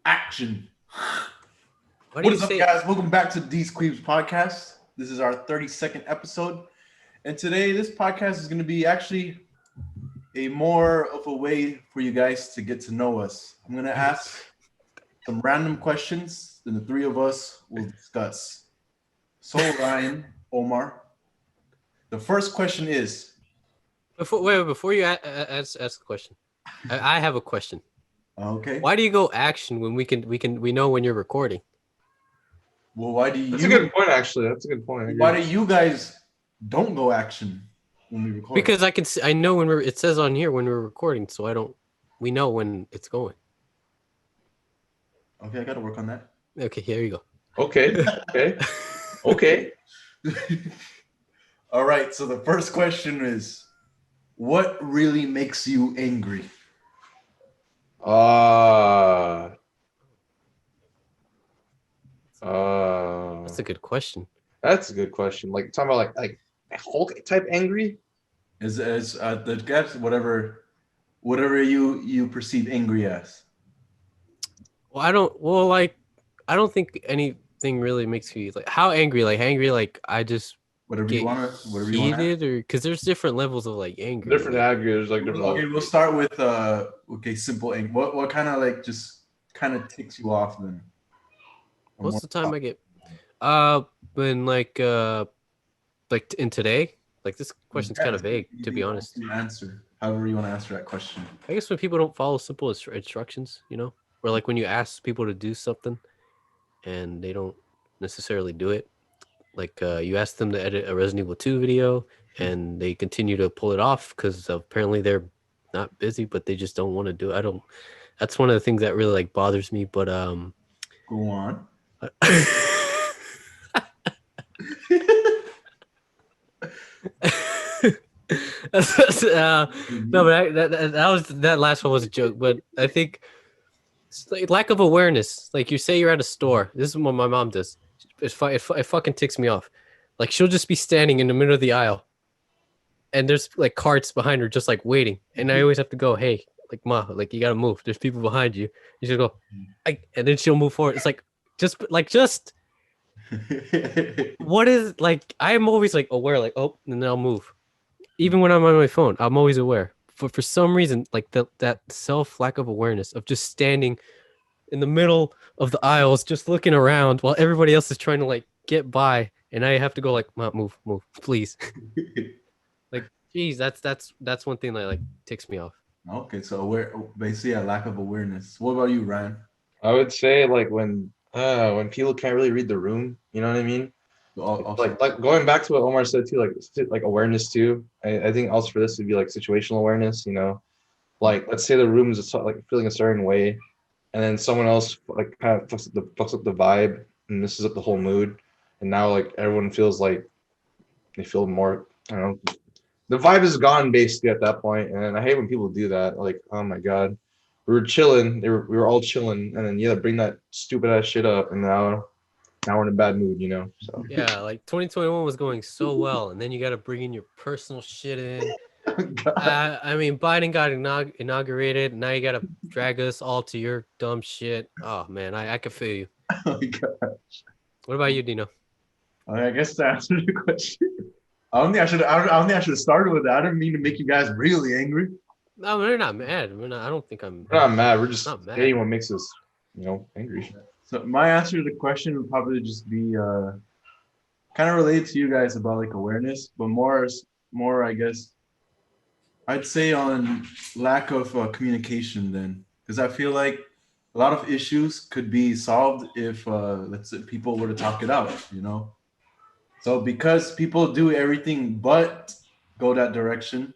Action. Why do What you is up, say? guys? Welcome back to DeezQuibs podcast. This is our 32nd episode. And today, this podcast is going to be actually a more of a way for you guys to get to know us. I'm going to ask some random questions, then the three of us will discuss. So, Ryan, Omar, the first question is Before you ask the question, I have a question. okay, Why do you go action when we know when you're recording? well, why do That's a you, good point, actually. That's a good point. I why agree. do you guys don't go action when we record? Because I know when it says on here when we're recording, so we know when it's going. Okay, I got to work on that. Okay, here you go. Okay. Okay. All right, so the first question is what really makes you angry? Uh, That's a good question. that's a good question. Like talking about like Hulk type angry. Is the guess whatever you perceive angry as. Well, I don't. Well, like I don't think anything really makes me like how angry. Like angry, like I just get Whatever you want to ask. heated, or because there's different levels of like angry. Different Like, angry. There's like different Okay, levels. we'll start with okay, simple anger. What kind of like just kind of ticks you off then? Or most more of the time I get when like in today, like this question's kind of vague to be honest. Answer however you want to answer that question. I guess when people don't follow simple instructions, or like when you ask people to do something and they don't necessarily do it. Like you ask them to edit a Resident Evil 2 video and they continue to pull it off because apparently they're not busy, but they just don't want to do it. I don't. That's one of the things that really like bothers me. But Go on. No, but that last one was a joke. But I think it's like lack of awareness. Like you say you're at a store. This is what my mom does. It fucking ticks me off. Like she'll just be standing in the middle of the aisle, and there's like carts behind her, just like waiting. And I always have to go, hey, like ma, like you gotta move. There's people behind you. You should go, and then she'll move forward. It's like just what is like? I'm always like aware, like oh, and then I'll move. Even when I'm on my phone, I'm always aware. For some reason, like that self lack of awareness of just standing in the middle of the aisles, just looking around while everybody else is trying to like get by, and I have to go like, move, please. Like, geez, that's one thing that like ticks me off. Okay, so basically a lack of awareness. What about you, Ryan? I would say like when people can't really read the room. You know what I mean? Like going back to what Omar said too, like awareness too. I think also for this would be like situational awareness. Like let's say the room is like feeling a certain way, and then someone else like kind of fucks up the vibe and messes up the whole mood, and now like everyone feels like they feel more. I don't know. The vibe is gone basically at that point, and I hate when people do that. Like, oh my god, we were chilling, we were all chilling, and then yeah, bring that stupid ass shit up, and now we're in a bad mood. So Yeah, like 2021 was going so well, and then you got to bring in your personal shit in. I mean, Biden got inaugurated. Now you got to drag us all to your dumb shit. Oh man, I can feel you. Oh my god. What about you, Dino? I guess to answer the question. I don't think I should have started with that. I didn't mean to make you guys really angry. No, we're not mad. We're not. I don't think I'm. we're not mad. We're just Not mad. hating what makes us, angry. So my answer to the question would probably just be kind of related to you guys about like awareness, but more I guess I'd say on lack of communication then, because I feel like a lot of issues could be solved if let's say people were to talk it out. So because people do everything but go that direction,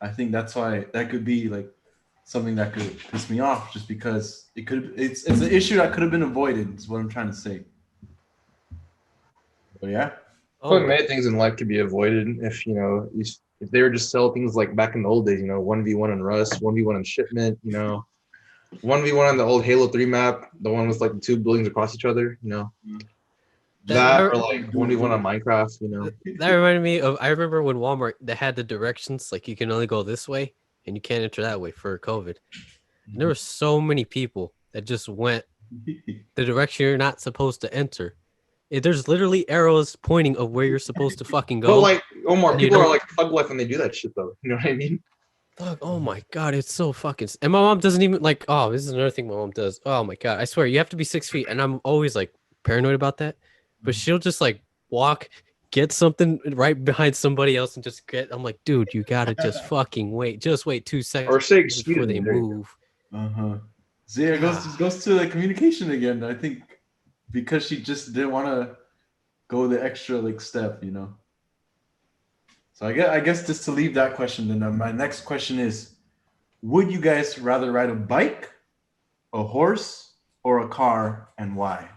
I think that's why that could be like something that could piss me off just because it's an issue that could have been avoided is what I'm trying to say. But yeah. I feel like Oh, many things in life could be avoided if if they were just sell things like back in the old days, 1v1 on Rust, 1v1 on Shipment, 1v1 on the old Halo 3 map, the one with like the two buildings across each other, That- or like 1v1 on Minecraft. that reminded me of. I remember when Walmart they had the directions like you can only go this way and you can't enter that way for COVID. And there were so many people that just went the direction you're not supposed to enter. There's literally arrows pointing of where you're supposed to fucking But go. like Omar, And you people are don't- like thug life when they do that shit though. You know what I mean? Fuck, oh my god, it's so fucking. And my mom doesn't even like. Oh, this is another thing my mom does. Oh my god, I swear you have to be 6 feet, and I'm always like paranoid about that. But she'll just like walk, get something right behind somebody else, and just get. I'm like, dude, you gotta just fucking wait. Just wait 2 seconds Or say excuse before me. they There you go. move. Uh-huh. So yeah, it goes to like communication again. I think because she just didn't want to go the extra like step, you know. So I guess just to leave that question, then my next question is: would you guys rather ride a bike, a horse, or a car, and why?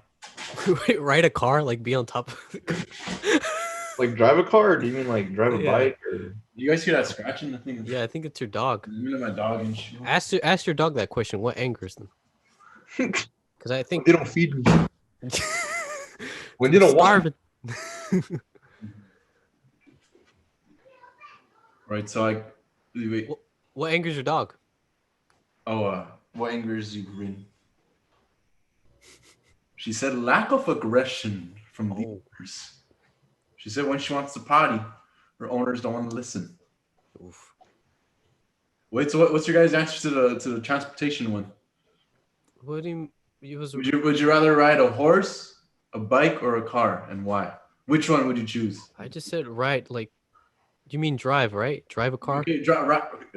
Wait, ride a car, like be on top of it. Like drive a car, or do you mean like drive a Yeah. bike? Or You guys hear that scratching? I think Yeah, I think it's your dog. it's my dog and shit. Ask your dog that question. What angers them? Because I think they don't feed me. When they don't want. starving. Right. So I wait. What angers your dog? What angers you, Rin? She said lack of aggression from the owners. She said when she wants to potty, her owners don't want to listen. Oof. Wait, so what's your guys' answer to the transportation one? What do you was Would you rather ride a horse, a bike, or a car, and why? Which one would you choose? I just said ride, like you mean drive, right? Drive a car? Okay,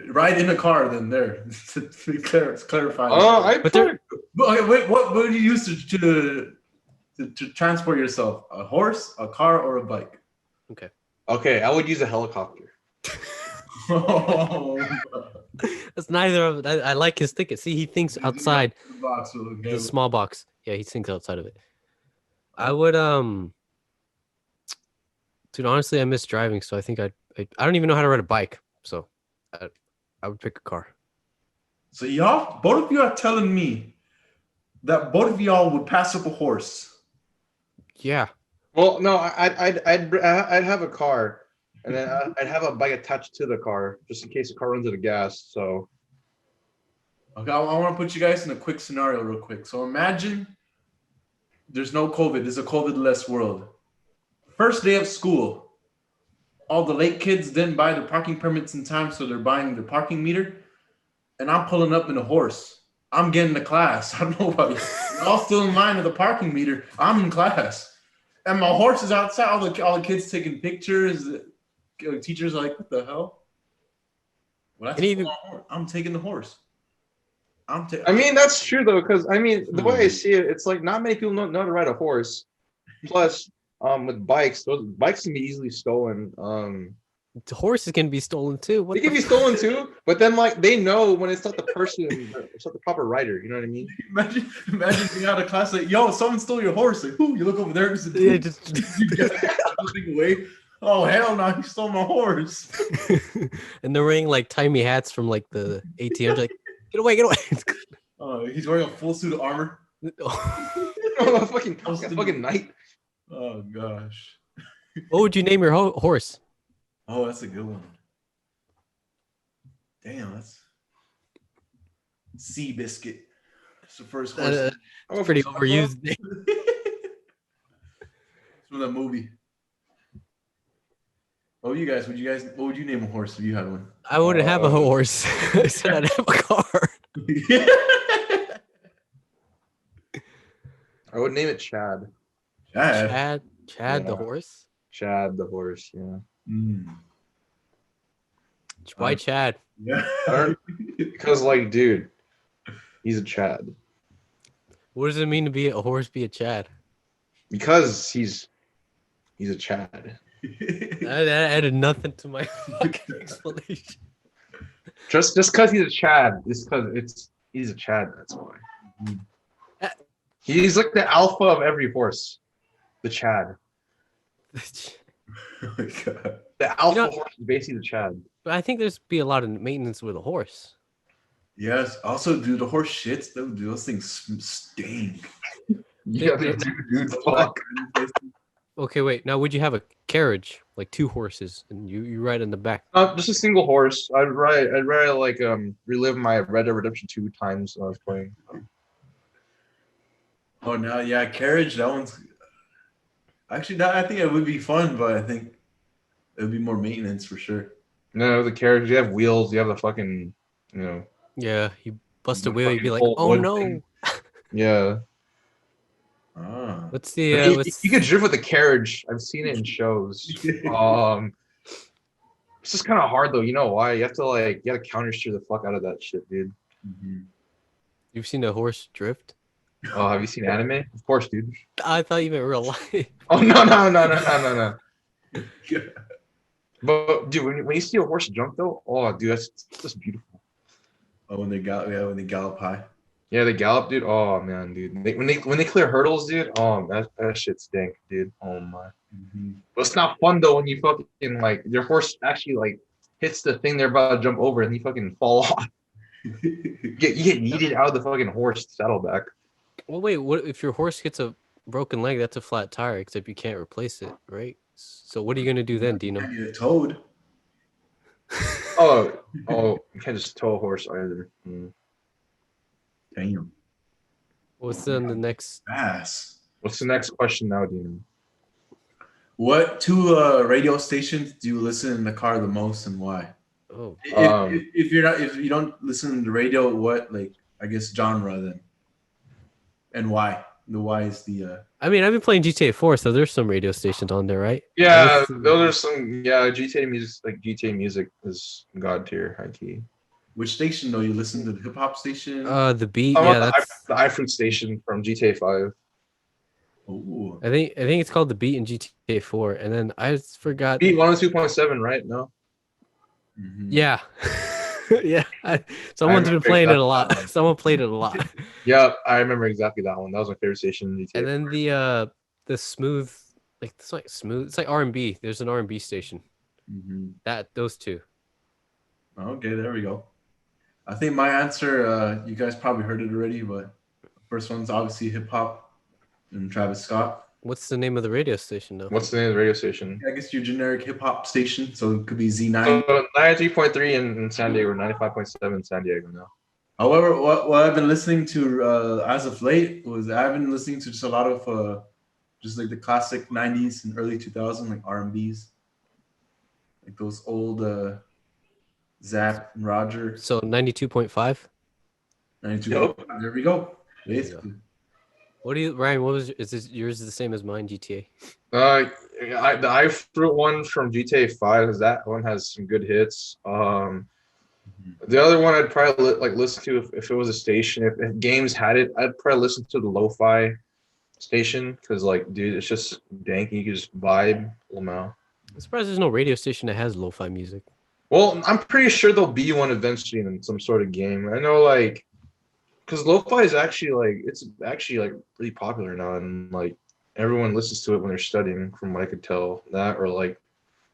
ride in a car, then there. To be clear, it's clarified. But there, Okay, wait, what would you use to transport yourself? A horse, a car, or a bike? Okay, I would use a helicopter. that's neither of. I like his ticket. See, he thinks outside. Box will It's a go. small box. Yeah, he thinks outside of it. I would Dude, honestly, I miss driving, so I think I don't even know how to ride a bike, so I would pick a car. So y'all, both of you are telling me that both of y'all would pass up a horse. Yeah. Well, no, I'd have a car, and then I'd have a bike attached to the car just in case the car runs out of gas. So Okay, I want to put you guys in a quick scenario real quick. So imagine there's no COVID. There's a COVID-less world. First day of school. All the late kids didn't buy their parking permits in time, so they're buying their parking meter. And I'm pulling up in a horse. I'm getting to class. I don't know about you. You're all still in line with the parking meter. I'm in class. And my horse is outside. All the kids taking pictures. Teachers are like, what the hell? Well, I'm taking the horse. I mean, that's true though, because I mean, the way I see it, it's like not many people know how to ride a horse. Plus, with bikes, those bikes can be easily stolen. The horses can be stolen too. What They can the be stolen too, but then like they know when it's not the person, it's not the proper rider. You know what I mean? Imagine being out of class like, yo, someone stole your horse. Like, who? You look over there. Yeah, just You get something away. Oh hell no! He stole my horse. and they're wearing like tiny hats from like the ATM. Like, get away, get away. Oh, he's wearing a full suit of armor. Oh, fucking knight. Oh gosh. What would you name your horse? Oh, that's a good one. Damn, that's Sea Biscuit. That's the first horse. It's pretty overused name. It's from that movie. What would you name a horse if you had one? I wouldn't have a horse. I said I'd have a car. I would name it Chad. Chad. Chad the Yeah. horse. Chad the horse. Yeah. Why Chad? Yeah. Because like, dude, he's a Chad. What does it mean to be a horse? Be a Chad? Because he's a Chad. That added nothing to my fucking explanation. Just because he's a Chad, just because he's a Chad. That's why. He's like the alpha of every horse. The Chad. Oh my God. The alpha horse is basically the Chad. But I think there's be a lot of maintenance with a horse. Yes. Also, dude, the horse shits. Those things stink. Yeah, they do, dude. Fuck. Okay, wait. Now, would you have a carriage, like 2 horses, and you ride in the back? Just a single horse. I'd rather like relive my Red Dead Redemption 2 times when I was playing. Oh no, yeah, carriage. That one's actually that. I think it would be fun, but I think it would be more maintenance for sure. No, the carriage. You have wheels. You have the fucking, you know, Yeah, you bust a the wheel, you'd be fucking like, whole oh wood thing. no. Yeah. Ah. What's the But you could what's drift with the carriage. I've seen it in shows. It's just kind of hard though. You know why? You have to counter steer the fuck out of that shit, dude. Mhm. you've seen a horse drift? Oh, have you seen anime? Of course, dude. I thought you meant real life. Oh no. But dude, when you see a horse jump though, oh dude, that's just beautiful. Oh, when they gallop high. Yeah, they gallop, dude. Oh man, dude. When they clear hurdles, dude. Oh, that shit stink, dude. Oh my. Mhm. But it's not fun though when you fucking like your horse actually like hits the thing they're about to jump over and you fucking fall off. You get yeeted out of the fucking horse saddleback. Well, wait, what if your horse gets a broken leg? That's a flat tire, except you can't replace it, right? So what are you gonna do then, Dino? Can't get a toad. Oh, you can't just tow a horse either. Damn. What's then the next? Ass. What's the next question now, Dean? What two radio stations do you listen in the car the most, and why? Oh, If you don't listen to the radio, what, like, I guess genre then, and why? The why is the I mean, I've been playing GTA 4, so there's some radio stations on there, right? Yeah, those are some. Yeah, GTA music, like GTA music, is god tier, high key. which station though? You listen to the hip hop station? The beat, I yeah, want that's. the iFruit station from GTA 5. Ooh. I think it's called the beat in GTA 4, and then I forgot. Beat 102.7, right? No. Mhm. Yeah, yeah. Someone's been remember playing it a exactly lot. that one. Someone played it a lot. Yeah, I remember exactly that one. That was my favorite station in GTA. And then the smooth, like it's like smooth. It's like R&B. There's an R&B station. Mhm. Those two. Okay, there we go. I think my answer, you guys probably heard it already, but first one's obviously hip hop and Travis Scott. What's the name of the radio station though? What's the name of the radio station? I guess your generic hip hop station, so it could be Z9. So 93.3 in San Diego, 95.7 in San Diego now. However, what I've been listening to as of late was I've been listening to just a lot of just like the classic '90s and early 2000s like R&Bs, like those old Zapp and Roger. So 92.5. 92. Yep. There we go. There you go. Basically. What do you, Ryan? What was is this yours? Is the same as mine? GTA. The iFruit one from GTA 5, because that one has some good hits. The other one I'd probably listen to if it was a station. If games had it, I'd probably listen to the lo-fi station because like, dude, it's just dank. You can just vibe. I'm surprised there's no radio station that has lo-fi music. Well, I'm pretty sure there'll be one eventually in some sort of game. I know, like, because lo-fi is actually really popular now, and like everyone listens to it when they're studying. From what I could tell, that or like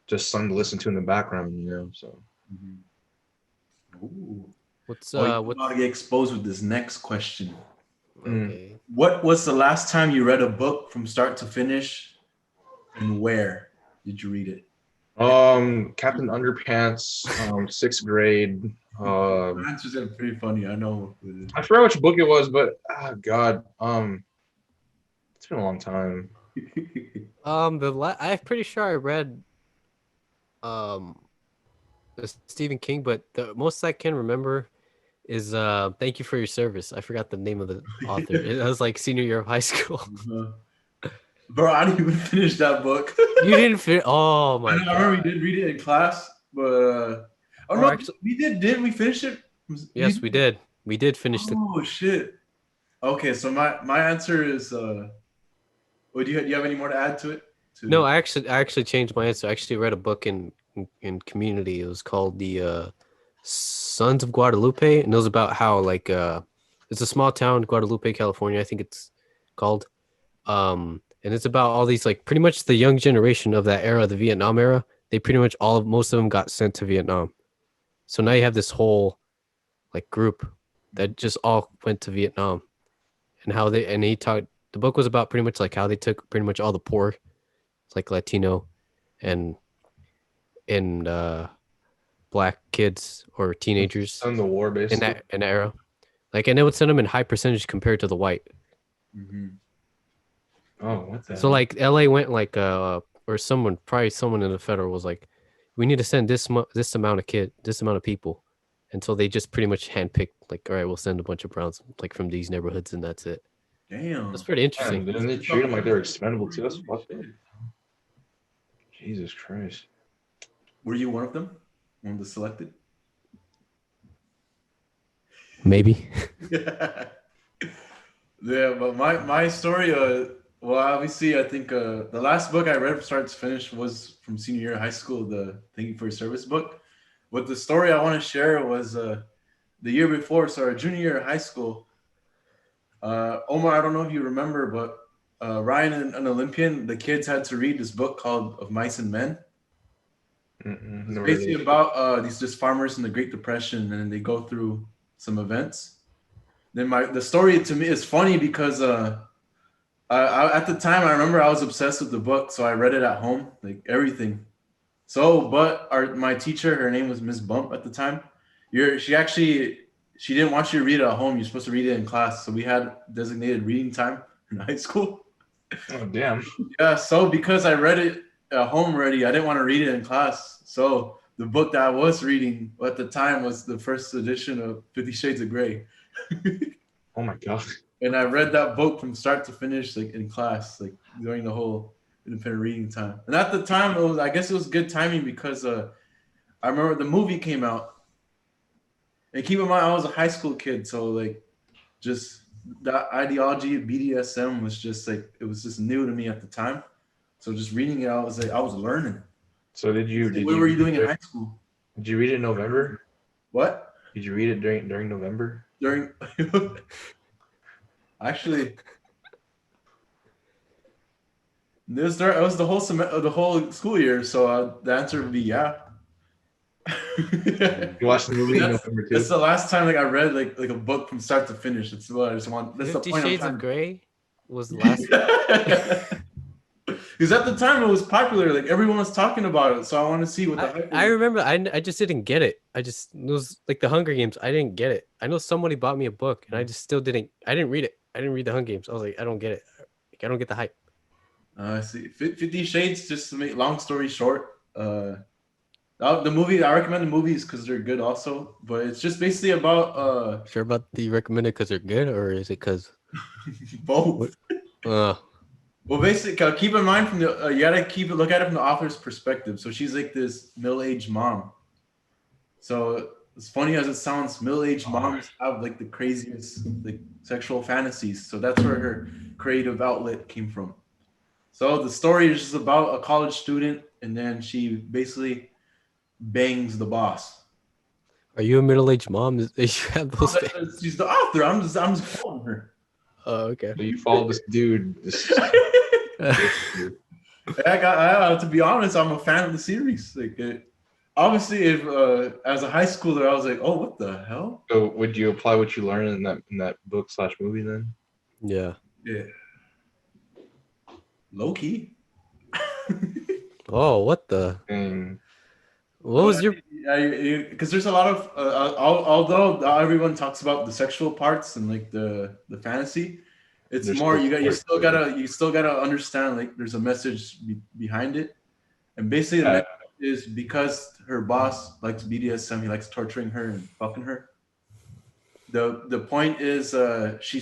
just something to listen to in the background, you know. So. Ooh. What's You're what's about to get exposed with this next question. okay? What was the last time you read a book from start to finish, and where did you read it? Captain Underpants, 6th grade. The answers are pretty funny. I know. I forgot which book it was, but God, it's been a long time. I'm pretty sure I read Stephen King, but the most I can remember is Thank You for Your Service. I forgot the name of the author. It was like senior year of high school. Bro, I didn't even finish that book. You didn't fit. Oh my god! I remember we did read it in class, but oh no, actually, we did. Didn't we finish it? Yes, we did. We did finish the. Oh shit! Okay, so my answer is. Well, do you have any more to add to it? No, I actually changed my answer. I actually read a book in Community. It was called the Sons of Guadalupe, and it was about how like it's a small town, Guadalupe, California. I think it's called. And it's about all these like pretty much the young generation of that era, the Vietnam era. They pretty much most of them got sent to Vietnam. So now you have this whole like group that just all went to Vietnam, and how he talked. The book was about pretty much like how they took pretty much all the poor, like Latino, and black kids or teenagers On the war, in basically. that era, like, and they would send them in high percentage compared to the white. Mm-hmm. Oh, what the So hell? like LA went like or probably someone in the federal was like, we need to send this amount of people, and so they just pretty much handpicked like, all right, we'll send a bunch of Browns like from these neighborhoods, and that's it. That's Damn. pretty Man, interesting. didn't they treat them like they're expendable too? That's fucked up. Jesus Christ. Were you one of them? One of the selected? Maybe. Yeah, but my story, well, obviously, I think the last book I read from start to finish was from senior year of high school, the Thank You for Your Service book. But the story I want to share was the year before, so our junior year of high school. Omar, I don't know if you remember, but Ryan and an Olympian, the kids had to read this book called Of Mice and Men. It's Never heard of basically it. about these just farmers in the Great Depression, and they go through some events. Then the story to me is funny because at the time I remember I was obsessed with the book, so I read it at home, like everything. So, but my teacher, her name was Miss Bump at the time. She didn't want you to read it at home. You're supposed to read it in class. So we had designated reading time in high school. Oh, damn. Yeah. So because I read it at home already, I didn't want to read it in class. So the book that I was reading at the time was the first edition of 50 Shades of Grey. Oh my god. And I read that book from start to finish, like in class, like during the whole independent reading time. And at the time, I guess it was good timing because I remember the movie came out. And keep in mind, I was a high school kid, so like, just that ideology of BDSM was just like it was just new to me at the time. So just reading it, I was like, I was learning. So What were you doing in high school? did you read it in November? What Did you read it during November? during? Actually, it was the whole school year. So the answer would be yeah. You watched the movie in November too? That's the last time like I read like a book from start to finish. It's what I just want. That's the 50 point Shades I'm of trying. Grey was the last. Because at the time it was popular, like everyone was talking about it. So I want to see what the hype I was. remember I just didn't get it. It was like the Hunger Games. I didn't get it. I know somebody bought me a book and I just still didn't. I didn't read it. I didn't read the Hunger Games. I was like, I don't get it. Like, I don't get the hype. I see. 50 Shades. Just to make long story short, the movie I recommend the movies because they're good also. But it's just basically about Sure about the recommended because they're good, or is it because? both. Well, basically, keep in mind from the you gotta look at it from the author's perspective. So she's like this middle-aged mom. So as funny as it sounds, middle-aged moms have like the craziest like sexual fantasies. So that's where her creative outlet came from. So the story is just about a college student, and then she basically bangs the boss. Are you a middle-aged mom? You have those things? She's the author. I'm just quoting her. Oh, okay. So you follow this dude. To be honest, I'm a fan of the series. Like, obviously, if as a high schooler, I was like, "Oh, what the hell?" So would you apply what you learned in that book / movie then? Yeah. Yeah. Low key. Oh, what the? And What was your? Because there's a lot of although everyone talks about the sexual parts and like the fantasy, it's There's more still you still gotta understand like there's a message behind it, and basically the message is because her boss likes BDSM, he likes torturing her and fucking her. The point is she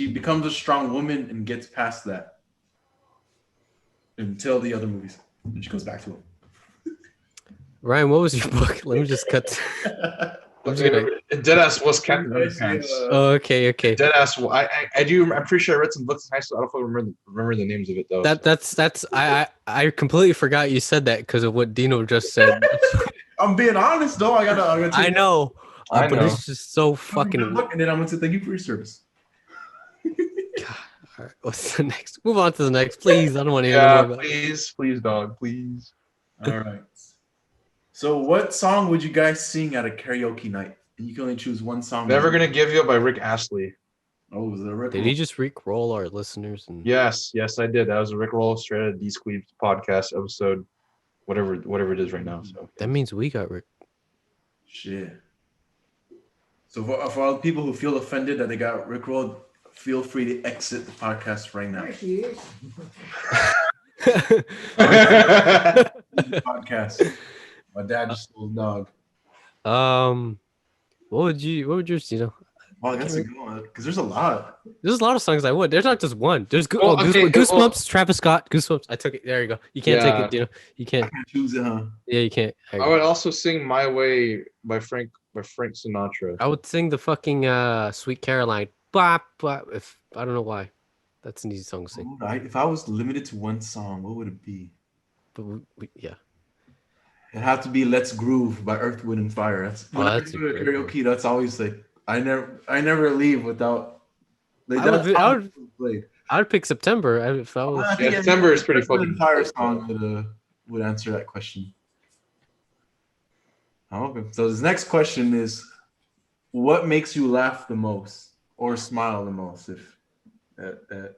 becomes a strong woman and gets past that until the other movies, and she goes back to him. Ryan, what was your book? Let me just cut. I'm just gonna. Deadass was Captain Underpants. Oh, okay. Deadass. I do. I'm pretty sure I read some books in high school. I don't remember the names of it though. That's I completely forgot you said that because of what Dino just said. I'm being honest though. I gotta I know. I But know. it's just so fucking. And then I'm gonna say thank you for your service. God. All right, what's the next? Move on to the next, please. I don't want to hear Yeah, more about. please, dog, please. All right. So, what song would you guys sing at a karaoke night? And you can only choose one song. Never Gonna Give You Up by Rick Astley. Oh, was it a Rick? Did he just re-roll our listeners? And Yes, I did. That was a Rick Roll straight out of DeezQuibs podcast episode, whatever it is right now. So that means we got Rick. Shit. So for all the people who feel offended that they got rickrolled, feel free to exit the podcast right now. Podcast. My dad just stole a dog. What would yours, you know? Oh, that's a good one because there's a lot. There's a lot of songs I would. There's not just one. There's okay, Goosebumps, Travis Scott, Goosebumps. I took it. There you go. You can't take it, you know. You I can't. can't choose it, huh? Yeah, you can't. I would also sing "My Way" by Frank Sinatra. I would sing the fucking Sweet Caroline. Bop, bop, if I don't know why. That's an easy song to sing. If I was limited to one song, what would it be? But yeah. It'd have to be "Let's Groove" by Earth, Wind, and Fire. That's when I do karaoke. That's always like I never leave without. Like, I would pick September if I was. Yeah, September is pretty fucking. Fire song would answer that question. Okay, so this next question is, what makes you laugh the most or smile the most? If that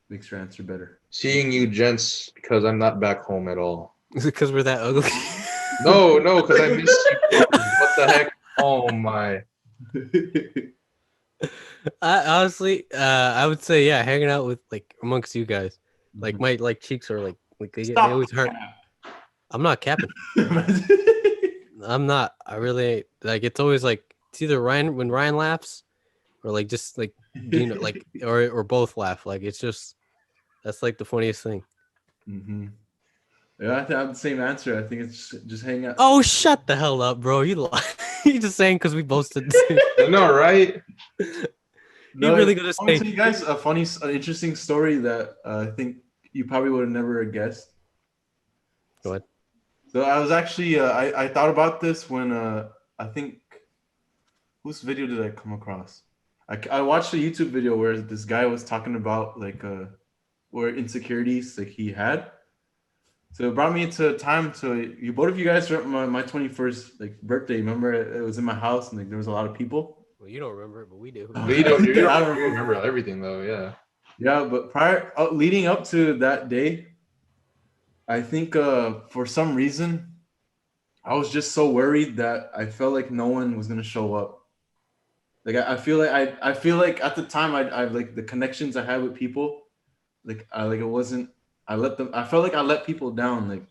makes your answer better. Seeing you gents because I'm not back home at all. Is it because we're that ugly? No, because I miss you. What the heck? Oh my. Honestly, I would say yeah, hanging out with like amongst you guys. Like my cheeks are like they always hurt. I'm not capping. I'm not. I really ain't. Like it's always like it's either when Ryan laughs, or like just like Dino, like or both laugh. Like it's just that's like the funniest thing. Mm-hmm. Yeah, I think I have the same answer. I think it's just hang out. Oh, shut the hell up, bro! You lie. You just saying because we both said. No, right? No, you're really gonna I want to say tell you guys an interesting story that I think you probably would have never guessed. Go ahead. So I was actually I thought about this when I think whose video did I come across? I watched a YouTube video where this guy was talking about like where insecurities like he had. So it brought me to a time you both of you guys were at my 21st like birthday. Remember it was in my house and like there was a lot of people. Well, you don't remember it, but we do. You don't remember everything though, yeah. Yeah, but leading up to that day, I think for some reason, I was just so worried that I felt like no one was gonna show up. Like I feel like at the time I like the connections I had with people, like it wasn't. I felt like I let people down. Like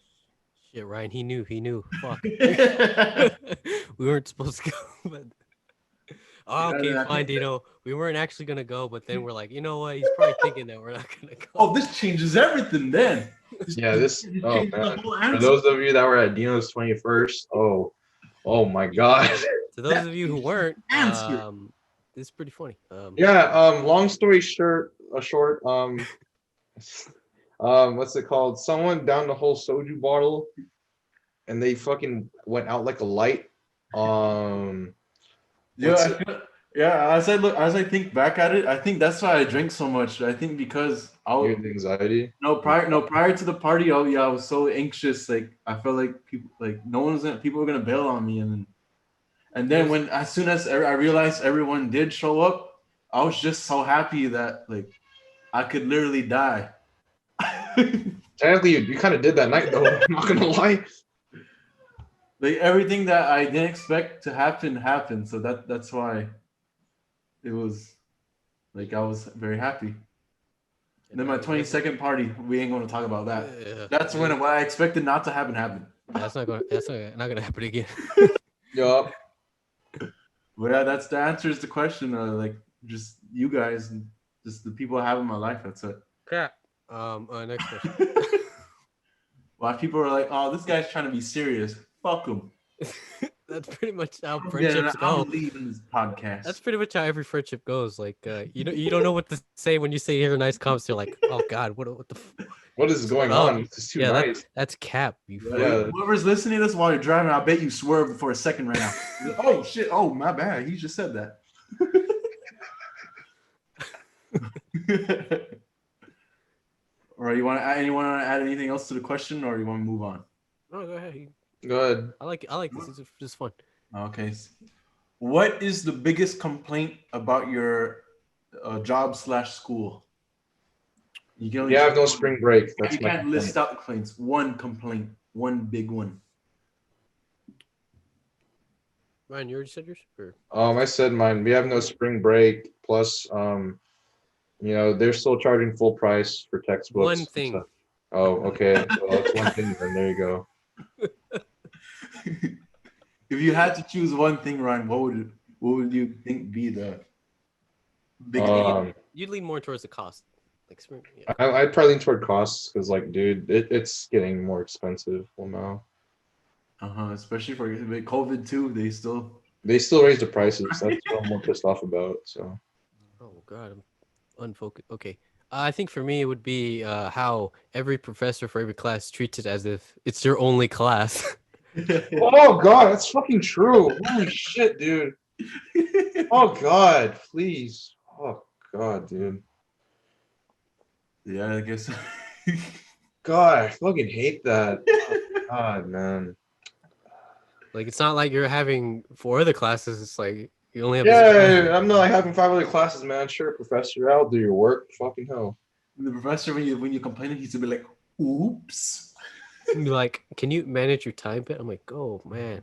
shit, Ryan. He knew. Fuck. We weren't supposed to go, but. Oh, okay, fine, Dino. We weren't actually gonna go, but then we're like, you know what? He's probably thinking that we're not gonna go. Oh, this changes everything then. For those of you that were at Dino's 21st, oh my god. To those of you who weren't, this is pretty funny. Long story short, what's it called? Someone downed the whole soju bottle, and they fucking went out like a light. As I think back at it, I think that's why I drink so much. I think because anxiety. Prior to the party, I was so anxious. Like I felt like people were gonna bail on me, and then as soon as I realized everyone did show up, I was just so happy that like I could literally die. Technically, you kind of did that night though. I'm not gonna lie. Like everything that I didn't expect to happen happened, so that's why it was like I was very happy. And then my 22nd party, we ain't going to talk about that. Yeah. That's when what I expected not to happen happened. That's not gonna happen again. Yup. But yeah, that's the answer is the question. Like just you guys and just the people I have in my life. That's it. Okay. Next question. Why people are like, oh, this guy's trying to be serious. Fuck him. That's pretty much how friendships go. I'm leaving this podcast. That's pretty much how every friendship goes. Like, you don't know what to say when you say your nice comments. You're like, oh God, what the? What is going on? This is too nice. That's cap. Whoever's listening to this while you're driving, I bet you swerved for a second right now. Oh shit! Oh my bad. He just said that. Or anyone want to add anything else to the question, or you want to move on? No, go ahead. Go ahead. I like this. It's just fun. Okay. What is the biggest complaint about your job/school? You have no spring break. You can't list out the complaints. One complaint, one big one. Ryan, you already said yours? Or? I said mine. We have no spring break. Plus, You know, they're still charging full price for textbooks. One and thing. stuff. Oh, okay. Well, that's one thing. Then there you go. If you had to choose one thing, Ryan, what would you think be the biggest? You'd lean more towards the cost. Like, yeah. I'd probably lean toward costs because, like, dude, it's getting more expensive. Well, now. Especially for COVID too, they still raised the prices. That's what I'm more pissed off about. So. Oh God, I'm unfocused. Okay. I think for me it would be how every professor for every class treats it as if it's your only class. Oh God, that's fucking true. Holy shit, dude. Oh God, please. Oh God, dude. Yeah, I guess. God, I fucking hate that. Oh, God, man. Like it's not like you're having 4 other classes. It's like you only have. Yeah, I'm not like having 5 other classes, man. Sure, professor, I'll do your work. Fucking hell. The professor, when you complain, he's to be like, "Oops." Be like, can you manage your time bit? I'm like, oh man.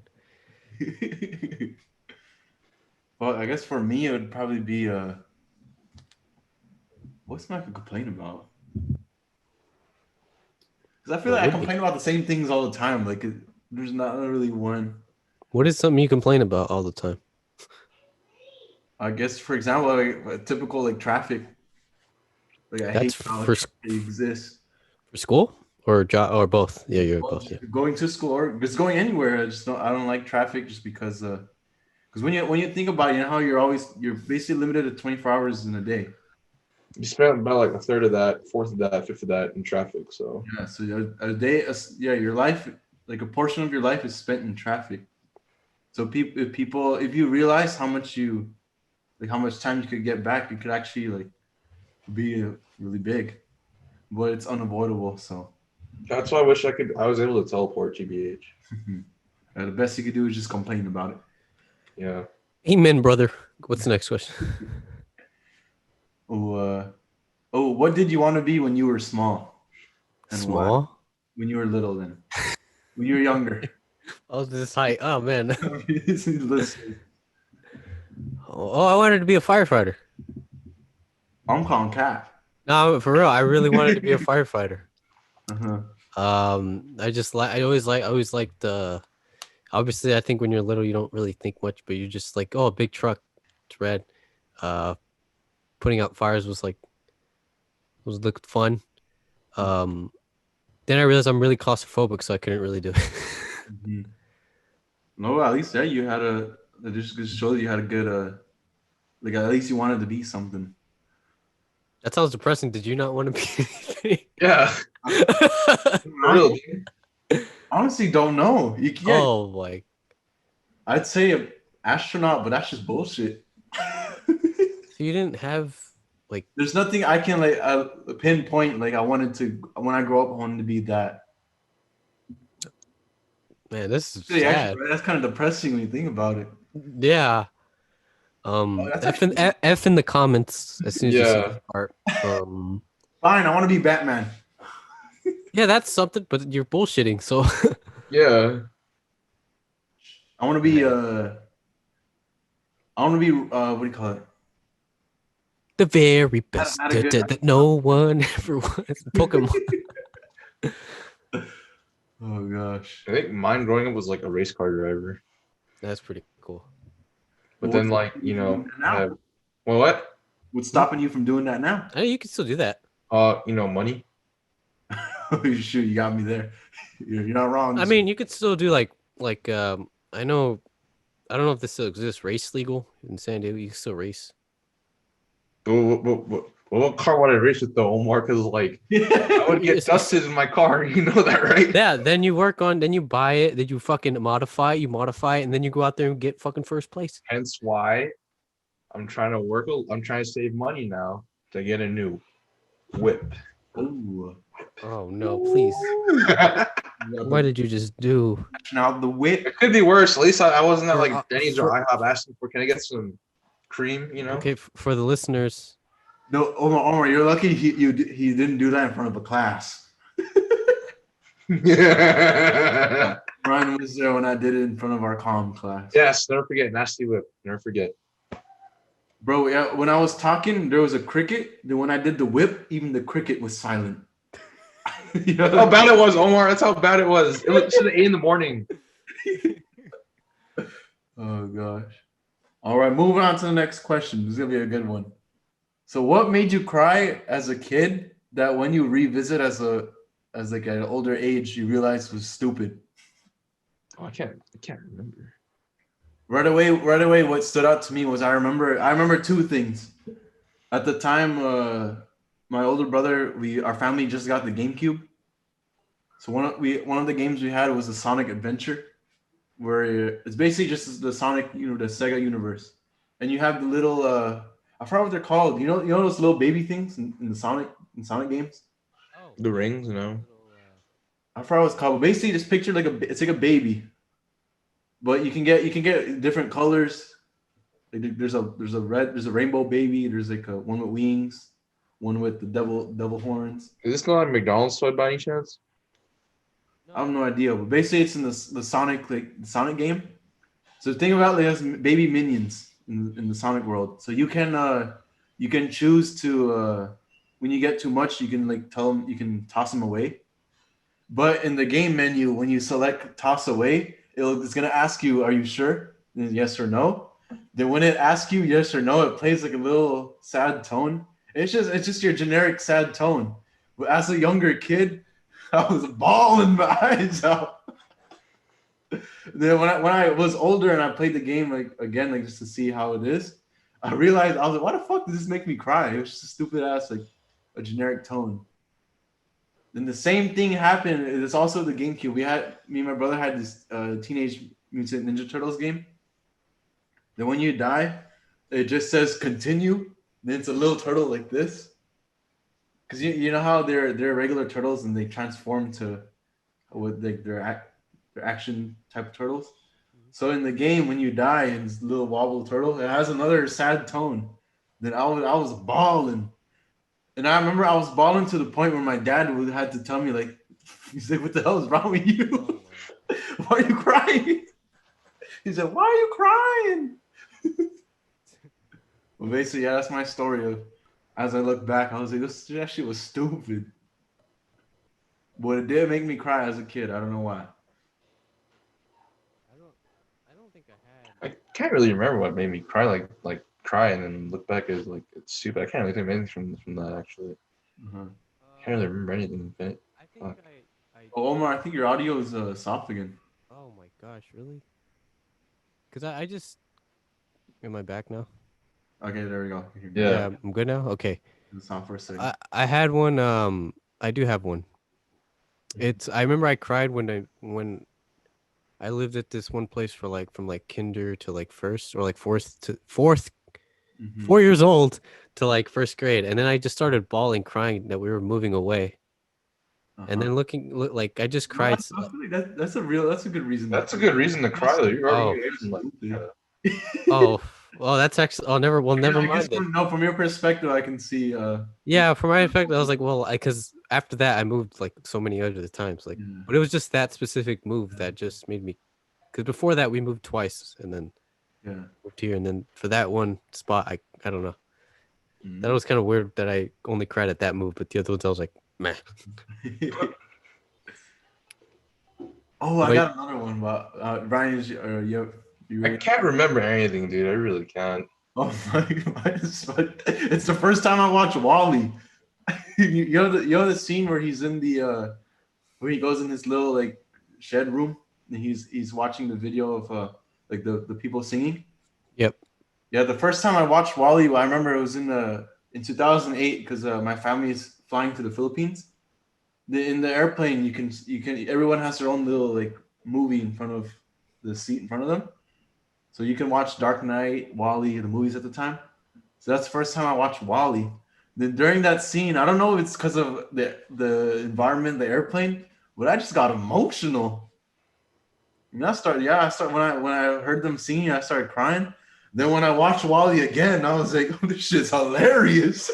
Well, I guess for me it would probably be what's not to complain about? Because I feel like I complain about the same things all the time. Like there's not really one. What is something you complain about all the time? I guess, for example, like a typical like traffic. Like I hate how traffic exists. For school or job or both? Yeah, you're both. Yeah. Going to school or just going anywhere. I don't like traffic just because when you think about it, you know how you're basically limited to 24 hours in a day. You spent about like a third of that, fourth of that, fifth of that in traffic. So yeah, so a day, your life, like a portion of your life is spent in traffic. So if you realize how much time you could get back, it could actually like be really big, but it's unavoidable. So that's why I was able to teleport, GBH. The best you could do is just complain about it. Yeah. Amen, brother. What's the next question? What did you want to be when you were small? And small? Why? When you were little, then. When you were younger. I was this height. Oh man. I wanted to be a firefighter. I'm calling cat. No, for real. I really wanted to be a firefighter. Uh-huh. I always liked the. Obviously, I think when you're little, you don't really think much, but you're just like, oh, a big truck, it's red. Putting out fires looked fun. Then I realized I'm really claustrophobic, so I couldn't really do it. Mm-hmm. No, at least you had it just shows you had a good like at least you wanted to be something. That sounds depressing. Did you not want to be anything? Yeah. Honestly, don't know. You can't. Oh my! I'd say an astronaut, but that's just bullshit. So you didn't have like. There's nothing I can like pinpoint. Like I wanted to when I grow up, I wanted to be that. Man, this is really, sad. actually, that's kind of depressing when you think about it. Yeah. F in the comments as soon as you see this part. Fine, I want to be Batman. Yeah, that's something, but you're bullshitting. So. Yeah. I want to be what do you call it? The very best that no one ever was. Pokemon. Oh gosh. I think mine growing up was like a race car driver. That's pretty cool. But then what? What's stopping you from doing that now? Hey, you can still do that. Money. Shoot, you got me there. You're not wrong. I mean, you could still do I don't know if this still exists. Race legal in San Diego, you can still race. What car would I race with though, Omar? Because I would get dusted in my car. You know that, right? Yeah. Then you buy it. Then you fucking modify it, and then you go out there and get fucking first place. Hence why I'm trying to save money now to get a new whip. Ooh. Oh no! Please. What did you just do? Now the whip. It could be worse. At least I wasn't at like Denny's or IHOP asking for. Can I get some cream? You know. Okay, for the listeners. No, Omar, you're lucky he didn't do that in front of a class. Yeah. Ryan was there when I did it in front of our comm class. Yes, never forget. Nasty whip. Never forget. Bro, yeah, when I was talking, there was a cricket. Then when I did the whip, even the cricket was silent. You That's know? how bad it was, Omar. That's how bad it was. It was should have 8 in the morning. Oh gosh. All right, moving on to the next question. This is gonna be a good one. So, what made you cry as a kid that when you revisit as like an older age, you realize was stupid? Oh, I can't remember. Right away, what stood out to me was I remember two things. At the time, my older brother, our family just got the GameCube. So one of the games we had was a Sonic Adventure, where it's basically just the Sonic, the Sega universe, and you have the little I forgot what they're called. You know those little baby things in the Sonic games. Oh, The yeah, rings, little, I forgot what it's called. But basically, just picture it's like a baby, but you can get different colors. Like there's a rainbow baby. There's like a one with wings, one with the devil horns. is this not a McDonald's toy by any chance? I have no idea, but basically it's in the Sonic the Sonic game. So think about it as baby minions in the Sonic world. So you can choose to when you get too much, you can like tell them you can toss them away. But in the game menu, when you select toss away, it's gonna ask you, "Are you sure?" And yes or no. Then when it asks you yes or no, it plays like a little sad tone. It's just your generic sad tone. But as a younger kid, I was bawling my eyes out. Then when I was older and I played the game like again like just to see how it is, I realized I was like, why the fuck does this make me cry? It was just a stupid ass like a generic tone. Then the same thing happened. It's also the GameCube. Me and my brother had this Teenage Mutant Ninja Turtles game. Then when you die, it just says continue. Then it's a little turtle like this. Cause you know how they're regular turtles and they transform to with like their action type of turtles. So in the game, when you die and this little wobble turtle, it has another sad tone. Then I was bawling, and I remember I was bawling to the point where my dad would had to tell me like, he's like, "What the hell is wrong with you? Why are you crying?" He said, "Why are you crying?" Well, basically, yeah, that's my story of. As I look back, I was like, "This that shit was stupid," but it did make me cry as a kid. I don't know why. I don't, I don't think I had. I can't really remember what made me cry, like cry, and then look back as like it's stupid. I can't really think of anything from that actually. Uh-huh. I can't really remember anything. But I think fuck. I. Oh, Omar, I think your audio is soft again. Oh my gosh, really? Because I just. Am I back now? Okay, there we go. You hear me. Yeah. Yeah, I'm good now. Okay. It's soft for a second. I had one. I do have one. Mhm. I remember I cried when I lived at this one place for like from like kinder to like first or like fourth Mhm. 4 years old to like first grade, and then I just started bawling, crying that we were moving away, and Uh-huh. then like I just No, cried. I feel like that's a good reason to That's a cry. good reason to cry though. You're already Oh, away from like Stupid. oh, well, that's actually. Oh, never I guess mind then. from your perspective, I can see. Yeah, from my perspective, I was like, well, because after that, I moved like so many other times, like, Yeah, but it was just that specific move that just made me. Because before that, we moved twice, and then yeah. moved here, and then for that one spot, I don't know. That Mhm. was kind of weird that I only cried at that move, but the other ones I was like, meh. Oh, I But got another one. But Ryan, you I ready? can't remember anything, dude. I really can't. Oh my god! It's the first time I watched Wally. You know the scene where he's in the where he goes in this little like shed room and he's watching the video of like the people singing. yep, Yeah, the first time I watched Wally, I remember it was in 2008 because my family is flying to the Philippines. In the airplane, you can everyone has their own little like movie in front of the seat in front of them, so you can watch Dark Knight, Wally, the movies at the time. So that's the first time I watched Wally. Then during that scene, I don't know if it's because of the environment, the airplane, but I just got emotional. And I start when I heard them singing, I started crying. Then when I watched Wally again, I was like, oh, this shit's hilarious.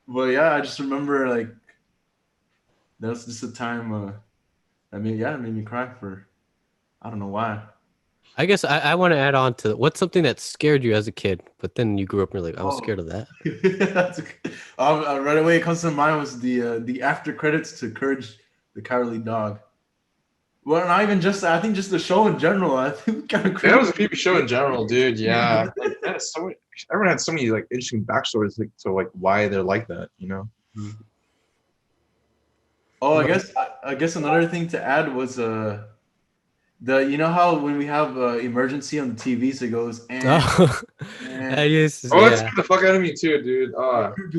But yeah, I just remember like that was just a time it made me cry for I don't know why. I guess I want to add on to what's something that scared you as a kid, but then you grew up and you're like, I was Oh, scared of that. right away it comes to mind was the after credits to Courage the Cowardly Dog. Well, not even just I think just the show in general. I think kind of That creepy. was a creepy show in general, dude. Yeah, like that is so. Everyone had so many like interesting backstories like to like why they're like that. You know. Oh, What about I guess another thing to add was the you know how when we have emergency on the TVs it goes and oh, I and used Oh, that yeah. scared the fuck out of me too, dude.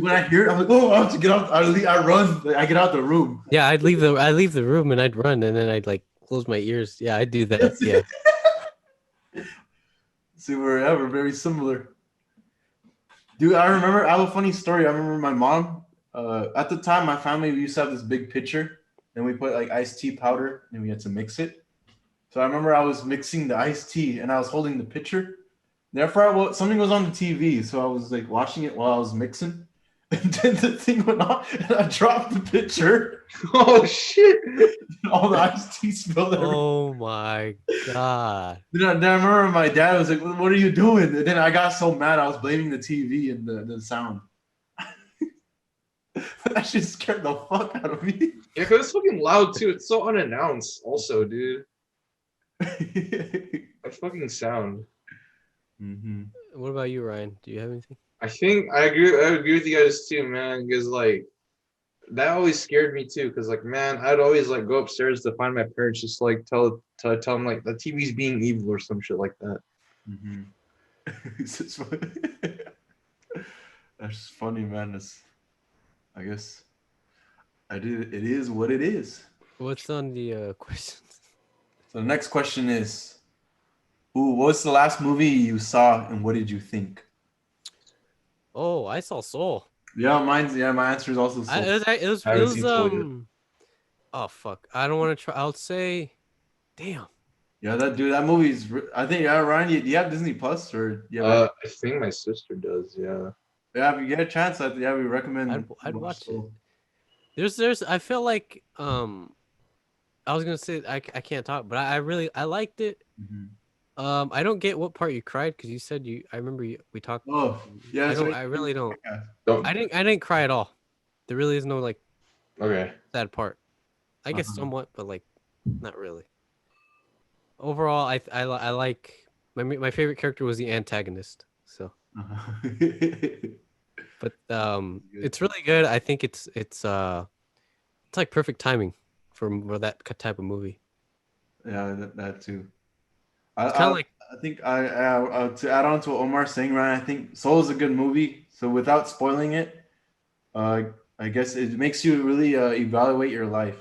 when I hear it, I'm like, oh, I have to get out. I run. I get out the room. Yeah, I'd leave the room and I'd run and then I'd like close my ears. Yeah, I'd do that. Yeah. See, we're very similar. Dude, I remember. I have a funny story. I remember my mom. At the time, my family we used to have this big pitcher, and we put like iced tea powder, and we had to mix it. So I remember I was mixing the iced tea, and I was holding the pitcher. Therefore, something was on the TV, so I was like watching it while I was mixing, and then the thing went off, and I dropped the pitcher. Oh shit! And all the iced tea spilled everywhere. Oh my god. Then I remember my dad was like, "What are you doing?" And then I got so mad, I was blaming the TV and the sound. That shit scared the fuck out of me. Yeah, cause it's fucking loud too. It's so unannounced, also, dude. That fucking sound. Mm-hmm. What about you, Ryan? Do you have anything? I think I agree. I agree with you guys too, man. Because like that always scared me too. Because like, man, I'd always like go upstairs to find my parents, just like tell them like the TV's being evil or some shit like that. Mm-hmm. It's just funny. That's funny, man. I guess I did. It is what it is. What's on the questions? So the next question is, ooh, what's the last movie you saw and what did you think? Oh, I saw Soul. Yeah, my answer is also I, Soul. I it haven't was seen Soul yet. oh fuck. I don't want to try. I'll say damn. Yeah, that movie's. I think Ryan, do you have Disney Plus or yeah? I think my sister does. Yeah. Yeah, if you get a chance, we recommend. I'd watch it. Soul. There's I feel like I was gonna say I can't talk, but I liked it. Mm-hmm. I don't get what part you cried because you said I remember we talked. Oh, yeah. I really don't. Don't. I didn't cry at all. There really is no like Okay. sad part. I guess somewhat, but like not really. Overall, I like my favorite character was the antagonist. So, but it's really good. I think it's like perfect timing for that type of movie. Yeah, that too. It's kind of like I think to add on to what Omar's saying, Ryan. I think Soul is a good movie. So without spoiling it, I guess it makes you really evaluate your life,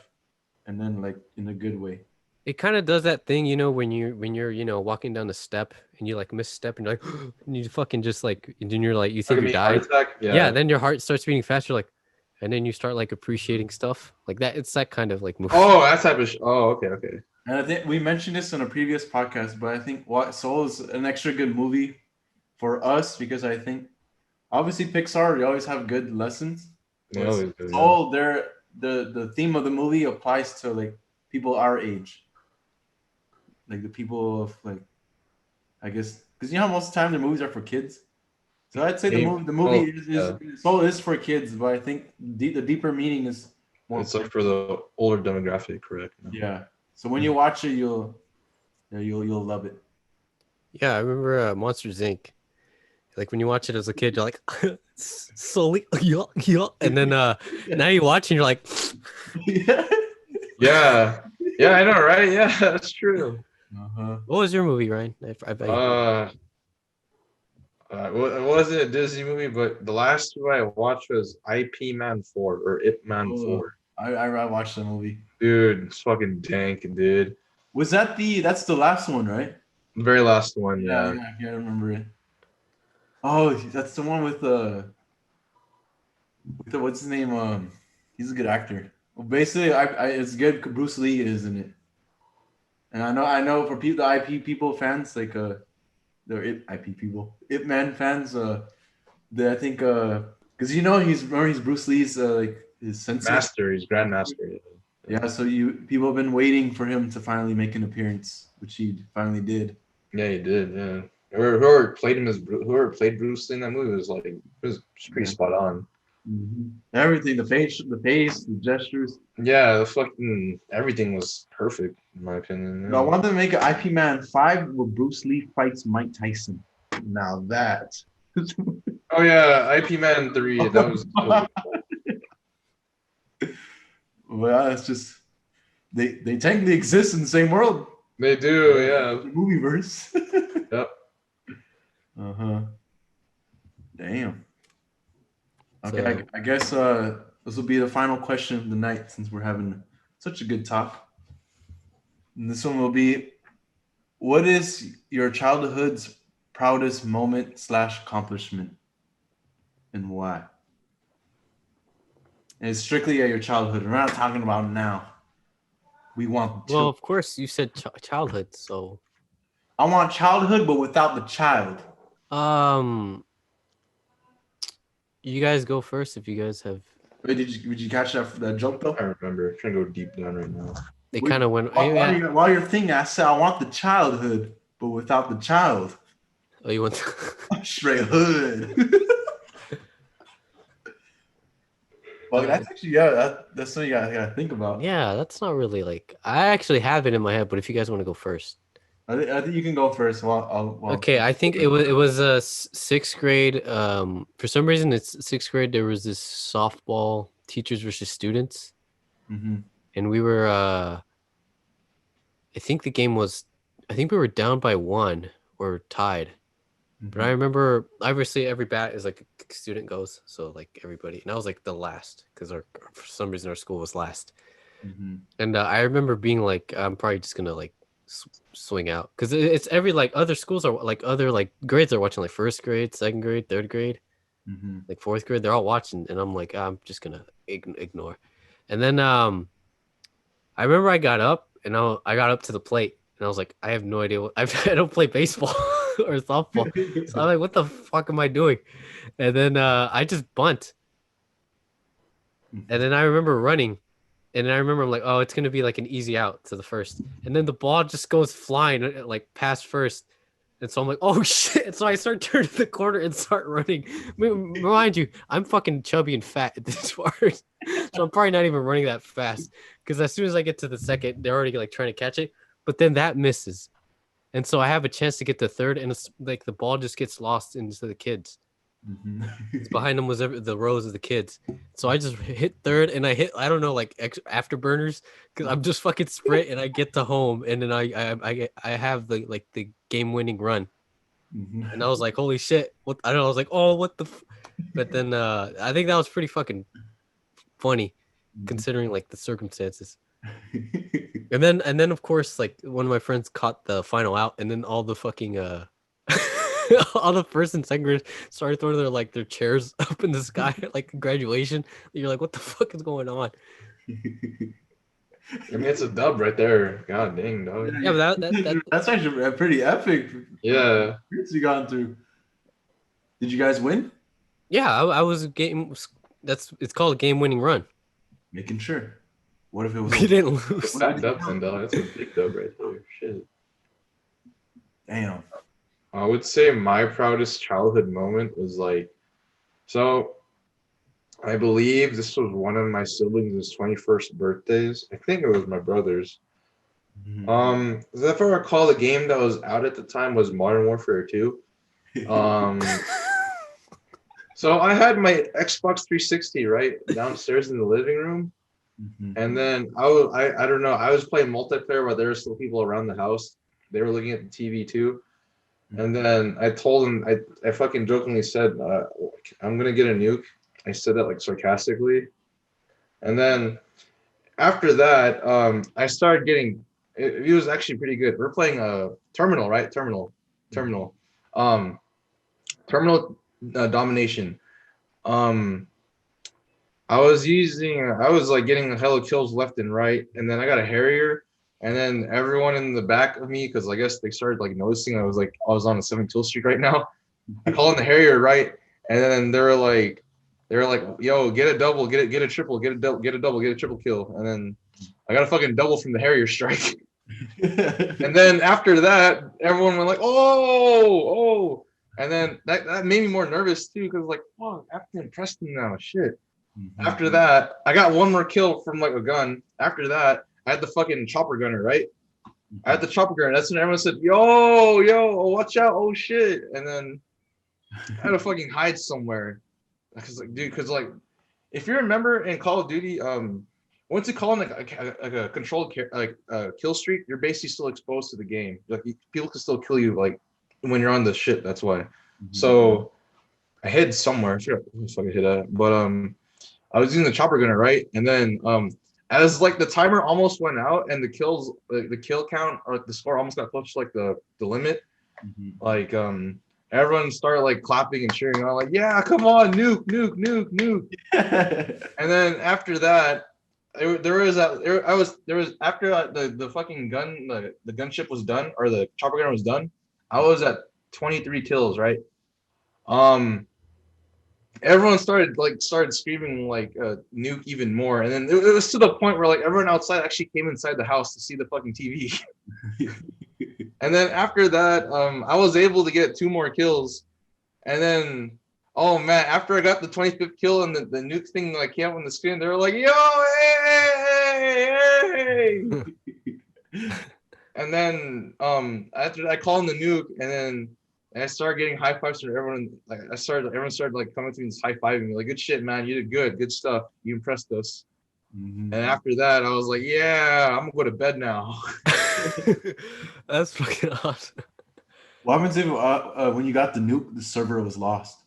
and then like in a good way. it kind of does that thing, when you're walking down the step and you like misstep and you're like and you fucking just like and then you're like you think Like you me, heart died. attack? Yeah, then your heart starts beating faster, like, and then you start like appreciating stuff like that. It's that kind of like movie. Oh, that type of. Oh, okay, okay. And I think we mentioned this in a previous podcast, but I think what Soul is an extra good movie for us because I think obviously Pixar they always have good lessons. They always do, yeah. Soul, the theme of the movie applies to like people our age, like the people of like, I guess because you know how most of the time the movies are for kids. So I'd say the movie Soul is for kids, but I think the deeper meaning is more. It's like for the older demographic, correct? Yeah. So when you watch it, you'll love it. Yeah, I remember Monsters Inc. Like when you watch it as a kid, you're like, slowly, yeah, and then now you watch and you're like, Yeah. Yeah, yeah, I know, right? Yeah, that's true. Uh-huh. what was your movie, Ryan? I bet you. It wasn't a Disney movie, but the last one I watched was IP Man 4 or Ip Man 4. I watched the movie. Dude, it's fucking dank, dude. Was that's the last one, right? Very last one, yeah. Yeah, I can't remember it. Oh, that's the one with the what's his name? He's a good actor. Well, basically, it's good. Bruce Lee is in it, and I know for people, the IP people fans like the IP people, Ip Man fans. I think because he's Bruce Lee's like his sensei. Master, he's Grandmaster. Yeah, so people have been waiting for him to finally make an appearance, which he finally did. Yeah, he did. Yeah. Whoever played Bruce Lee in that movie was pretty spot on. Everything, the gestures. Yeah, the fucking everything was perfect in my opinion. No, I Yeah. want them to make an IP Man 5 where Bruce Lee fights Mike Tyson. Now that. Oh yeah, IP Man 3. That was Well, it's just they technically exist in the same world. they do. Yeah. The movie verse. Yep. Uh-huh. Damn. Okay, So I guess this will be the final question of the night since we're having such a good talk. And this one will be, what is your childhood's proudest moment / accomplishment and why? And it's strictly at your childhood. We're not talking about now. We want well, of course you said childhood, so I want childhood, but without the child. um, you guys go first if you guys have. Wait, did you catch that joke though? I remember. I'm trying to go deep down right now. They kind of went. While you're thinking, I said I want the childhood, but without the child. Oh, you want Straight hood. Well, that's actually that's something you gotta think about. Yeah, that's not really like I actually have it in my head, but if you guys want to go first. I think you can go first. Okay, I think it was a sixth grade. For some reason, it's sixth grade. There was this softball teachers versus students, and we were. I think the game was. I think we were down by 1 or tied, but I remember obviously every bat is like a student goes, so like everybody, and I was like the last because for some reason our school was last, and I remember being like, I'm probably just gonna like swing out because it's every like other schools are like other like grades are watching like first grade, second grade, third grade, like fourth grade. They're all watching, and I'm like, I'm just gonna ignore. And then I remember I got up and I got up to the plate and I was like, I have no idea I don't play baseball or softball, so I'm like, what the fuck am I doing? And then I just bunt, and then I remember running. And then I remember I'm like, oh, it's gonna be like an easy out to the first, and then the ball just goes flying like past first, and so I'm like, oh shit! So I start turning the corner and start running. Mind you, I'm fucking chubby and fat at this part, so I'm probably not even running that fast. Because as soon as I get to the second, they're already like trying to catch it, but then that misses, and so I have a chance to get to third, and it's like the ball just gets lost into the kids. It's behind them was the rows of the kids, so I just hit third and I hit, I don't know, like afterburners, because I'm just fucking sprint and I get to home, and then I have the like the game winning run, and I was like, holy shit, what, I don't know, I was like, oh, what the but then I think that was pretty fucking funny considering like the circumstances. And then of course like one of my friends caught the final out, and then all the fucking all the first and second graders started throwing their chairs up in the sky like graduation. You're like, what the fuck is going on? I mean, it's a dub right there. God dang, dog. Yeah, but that's actually pretty epic. Yeah. You gone through. Did you guys win? Yeah, I was game. It's called a game-winning run. Making sure. What if it was? We didn't lose. That dub, then, dog. That's a big dub right there. Shit. Damn. I would say my proudest childhood moment was like, so I believe this was one of my siblings' 21st birthdays. I think it was my brother's. If I recall, the game that was out at the time was Modern Warfare 2. So I had my Xbox 360 right downstairs in the living room, and then I don't know, I was playing multiplayer while there were still people around the house. They were looking at the TV too. And then I told him, I fucking jokingly said, I'm going to get a nuke. I said that like sarcastically. And then after that, I started getting, it was actually pretty good. We're playing Terminal, right? Terminal Domination. I was like getting hella kills left and right. And then I got a Harrier. And then everyone in the back of me, because I guess they started like noticing I was on a 7-kill streak right now. I call in the Harrier, right? And then they were like, yo, get a double, get a triple, get a double, get a triple kill. And then I got a fucking double from the Harrier strike. And then after that, everyone went like, oh. And then that made me more nervous too, because like, oh, I have to impress them now. Shit. After that, I got one more kill from like a gun. After that, I had the fucking chopper gunner, right? I had the chopper gunner. That's when everyone said, yo, watch out, oh shit. And then I had to fucking hide somewhere. Because like, if you remember in Call of Duty, once you call in like a controlled kill streak, you're basically still exposed to the game. Like people can still kill you like when you're on the ship. That's why. So I hid somewhere. I forgot where the fuck I hid at. But I was using the chopper gunner, right? And then as like the timer almost went out and the kills, the kill count or the score almost got close to like the limit, like everyone started like clapping and cheering on, like, yeah, come on, nuke. And then after that, there was after the fucking gun, the gunship was done, or the chopper gunner was done. I was at 23 kills, right? Everyone started screaming like nuke even more, and then it was to the point where like everyone outside actually came inside the house to see the fucking TV. And then after that, I was able to get 2 more kills, and then oh man, after I got the 25th kill and the nuke thing like came up on the screen, they were like, yo, hey. And then after I called in the nuke, and then I started getting high fives from everyone. Like everyone started like coming to me and high fiving me, like, good shit, man, you did good stuff, you impressed us. And after that, I was like, yeah, I'm gonna go to bed now. That's fucking awesome. What happens if when you got the nuke, the server was lost?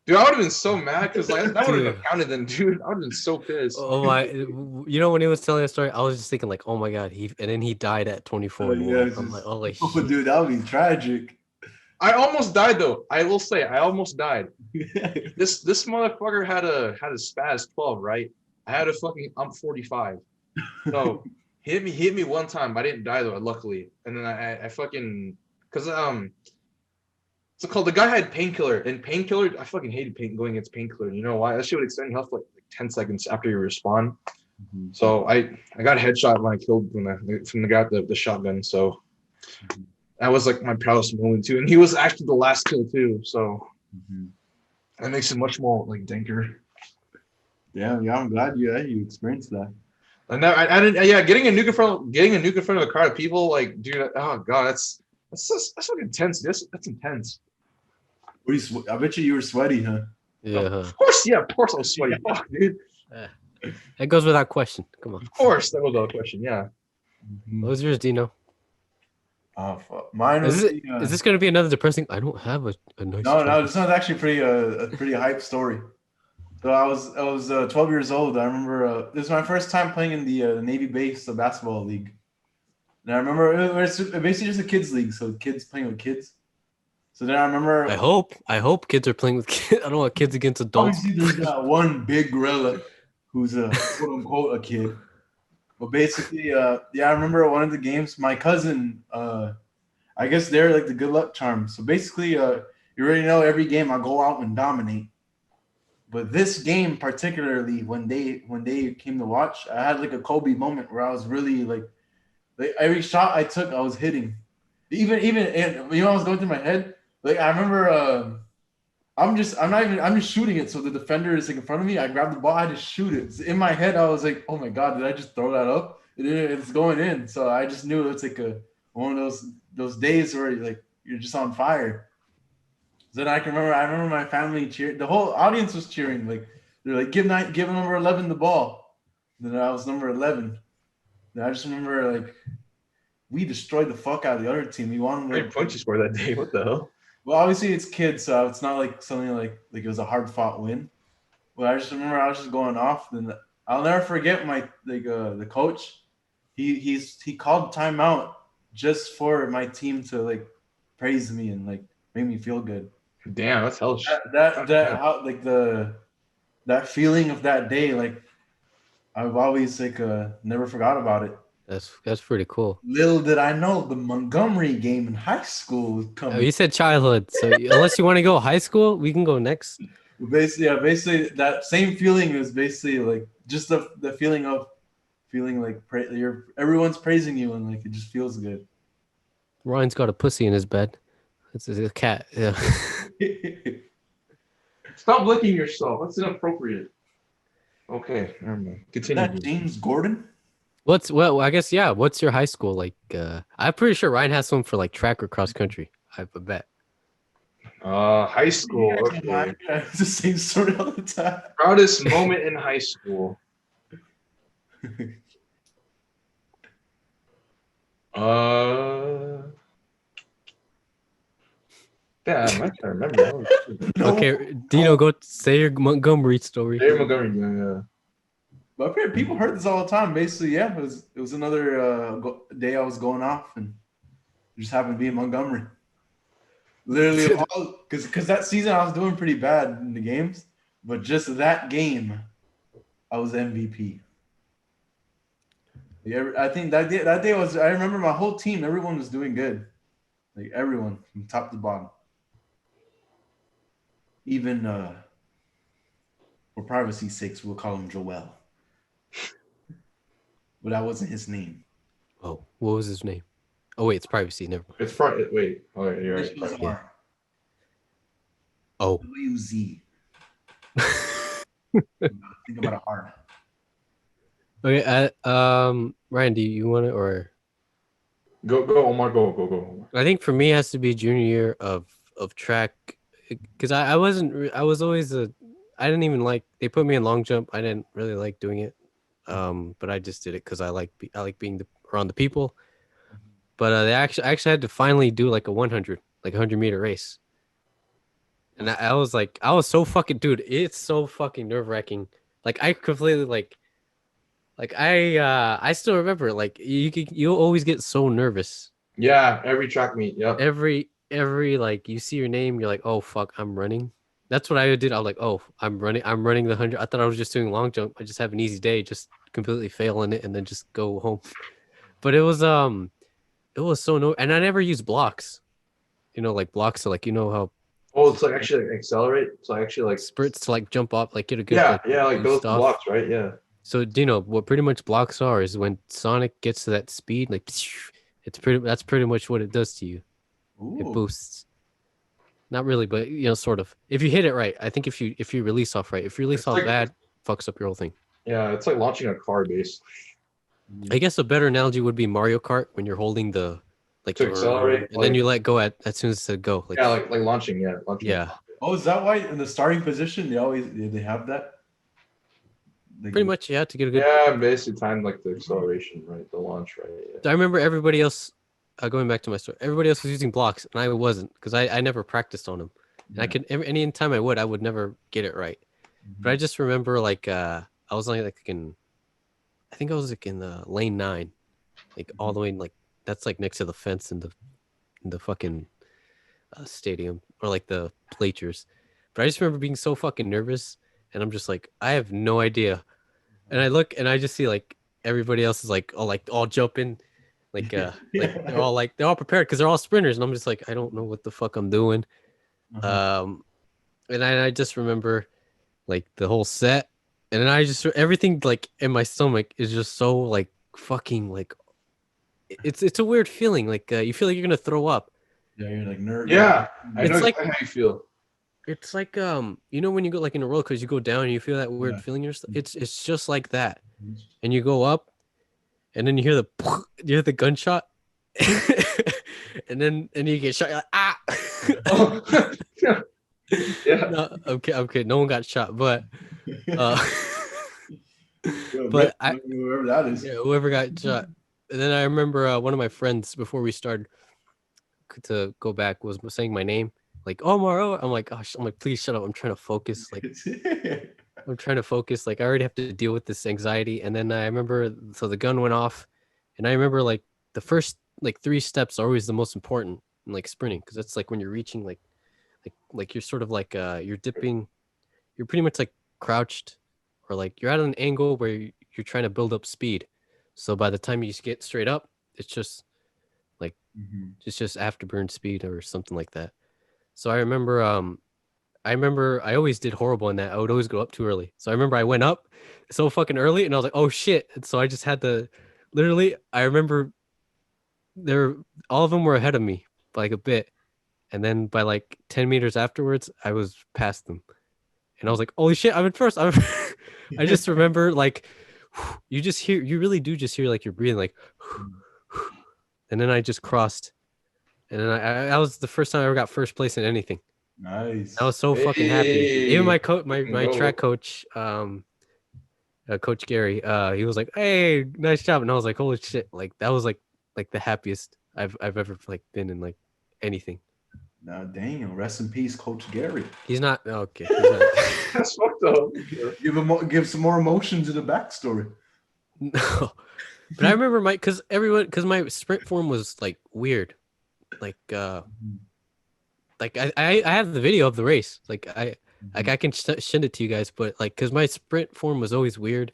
Dude, I would have been so mad because like that would have counted then, dude. I would have been so pissed. Oh my! You know when he was telling that story, I was just thinking like, oh my god, and then he died at 24. I'm like, oh like, oh dude, that would be tragic. I almost died though. I will say, I almost died. This motherfucker had a spaz 12, right? I had a fucking 45. So hit me one time. I didn't die though, luckily. And then I fucking because so called the guy had painkiller, and painkiller, I fucking hated going against painkiller. You know why? That shit would extend health for like 10 seconds after you respawn. So I got a headshot when I killed from the guy with the shotgun. So that was like my proudest moment too. And he was actually the last kill too. So that makes it much more like danker. Yeah, I'm glad you experienced that. And I didn't. Yeah, getting a nuke in front of a crowd of people, like, dude, oh god, that's fucking intense. That's intense. I bet you were sweaty, huh? Yeah. Of course I was sweaty. Fuck, dude. That goes without question. Come on. Of course, that goes without question. Yeah. What was yours, Dino? Oh fuck, mine was. Is this gonna be another depressing? I don't have a nice. No, this one's actually a pretty hype story. So I was 12 years old. I remember this was my first time playing in the Navy base basketball league. And I remember it was basically just a kids league, so kids playing with kids. So then I remember. I hope kids are playing with kids. I don't want kids against adults. Obviously, there's that one big gorilla who's a quote unquote a kid. But basically, I remember one of the games. My cousin, I guess they're like the good luck charm. So basically, you already know every game I go out and dominate. But this game particularly, when they came to watch, I had like a Kobe moment where I was really like every shot I took, I was hitting. Even and, you know, I was going through my head. Like I remember, I'm just shooting it. So the defender is like in front of me. I grab the ball, I just shoot it. So in my head, I was like, oh my god, did I just throw that up? It's going in. So I just knew it's like one of those days where like you're just on fire. Then I remember my family cheered. The whole audience was cheering. Like they're like, give number 11 the ball. Then I was number 11. Then I just remember like we destroyed the fuck out of the other team. We won. Great point you scored that day. What the hell? Well, obviously it's kids, so it's not like something like it was a hard fought win. But I just remember I was just going off. Then I'll never forget my the coach. He called timeout just for my team to like praise me and like make me feel good. Damn, that's hell. That feeling of that day, like I've always like never forgot about it. That's pretty cool. Little did I know the Montgomery game in high school was coming. Oh, you said childhood, so unless you want to go high school, we can go next. Basically that same feeling is basically like just the feeling of feeling like everyone's praising you and like it just feels good. Ryan's got a pussy in his bed. It's a cat. Yeah. Stop licking yourself. That's inappropriate. Okay, never mind. Continue. That James Gordon? Well, I guess yeah. What's your high school like? I'm pretty sure Ryan has one for like track or cross country. I bet. High school. You guys Okay. it's the same story all the time. Proudest moment in high school. Damn, I can't remember. No. Okay, Dino, go say your Montgomery story. Hey, Montgomery, yeah. But people heard this all the time. Basically, yeah, it was another day I was going off and it just happened to be in Montgomery. Literally, because that season I was doing pretty bad in the games, but just that game, I was MVP. Yeah, I think that day was. I remember my whole team. Everyone was doing good, like everyone from top to bottom. Even for privacy's sakes, we'll call him Joel. But that wasn't his name. Oh, what was his name? Oh wait, it's privacy. Never mind. It's wait. Oh, you're right. Was Yeah. Oh. W-Z. Think about a R. Okay. Ryan, do you want it or? Go, Omar. Go, Omar. I think for me, it has to be junior year of track, because I was always I didn't even like. They put me in long jump. I didn't really like doing it. But I just did it because I like being around the people. But they actually had to finally do like a 100 meter race. And I was so fucking, dude, it's so fucking nerve wracking. Like I completely like I still remember like you always get so nervous. Yeah, every track meet. Yep. Every like you see your name, you're like, oh fuck, I'm running. That's what I did. I was like, oh, I'm running the 100. I thought I was just doing long jump. I just have an easy day, just completely fail in it and then just go home. But it was so no, and I never used blocks. Like blocks to like how. Oh, it's like actually like accelerate. So actually like spurts to like jump up, like get a good like those blocks, right? Yeah. So Dino, what pretty much blocks are is when Sonic gets to that speed, like that's pretty much what it does to you. Ooh. It boosts. Not really, but sort of. If you hit it right, I think if you release off right, if you release off bad, fucks up your whole thing. Yeah, it's like launching a car base. I guess a better analogy would be Mario Kart when you're holding the to accelerate, and then you let go as soon as it go. Like, yeah, like launching. Yeah, launching. Yeah. Oh, is that why in the starting position they have that? Pretty much, yeah, to get a good. Yeah, basically time like the acceleration, right? The launch, right? Yeah. I remember everybody else. Going back to my story, everybody else was using blocks, and I wasn't because I never practiced on them. And I could any time I would never get it right. But I just remember like I was only like I think I was like in the lane 9, like all the way in, like that's like next to the fence in the fucking stadium or like the bleachers. But I just remember being so fucking nervous, and I'm just like I have no idea. And I look and I just see like everybody else is like all jumping. Like they're all prepared because they're all sprinters, and I'm just like I don't know what the fuck I'm doing. And I just remember like the whole set, and then I just everything like in my stomach is just so like fucking like it's a weird feeling. Like you feel like you're gonna throw up. Yeah, you're like nervous. Yeah, I know like how you feel. It's like when you go like in a roller coaster, you go down and you feel that weird feeling. It's just like that, and you go up. And then you hear the gunshot, and then you get shot. You're like, ah. Yeah. No, okay. No one got shot, but whoever that is, whoever got shot. And then I remember one of my friends before we started to go back was saying my name, like Omar. I'm like, gosh, I'm like, please shut up. I'm trying to focus. Like, I'm trying to focus. Like, I already have to deal with this anxiety. And then I remember, so the gun went off, and I remember like the first like 3 steps are always the most important in like sprinting, because that's like when you're reaching like you're sort of like you're dipping, you're pretty much like crouched, or like you're at an angle where you're trying to build up speed. So by the time you get straight up, it's just like it's just afterburn speed or something like that. So I remember I remember I always did horrible in that. I would always go up too early. So I remember I went up so fucking early, and I was like, oh shit. And so I just had to, literally. I remember there, all of them were ahead of me by like a bit, and then by like 10 meters afterwards, I was past them, and I was like, holy shit, I'm in first. I just remember like, you just hear, you really do just hear like you're breathing like, and then I just crossed, and then that was the first time I ever got first place in anything. Nice. I was so fucking happy. Even my coach, my Go. track coach, Coach Gary, he was like, "Hey, nice job," and I was like, "Holy shit!" Like that was like the happiest I've ever like been in like anything. Now, Daniel, rest in peace, Coach Gary. He's not okay. He's not. That's fucked up. Give some more emotion to the backstory. No, but I remember because my sprint form was like weird, like I have the video of the race, like I can send it to you guys, but like because my sprint form was always weird,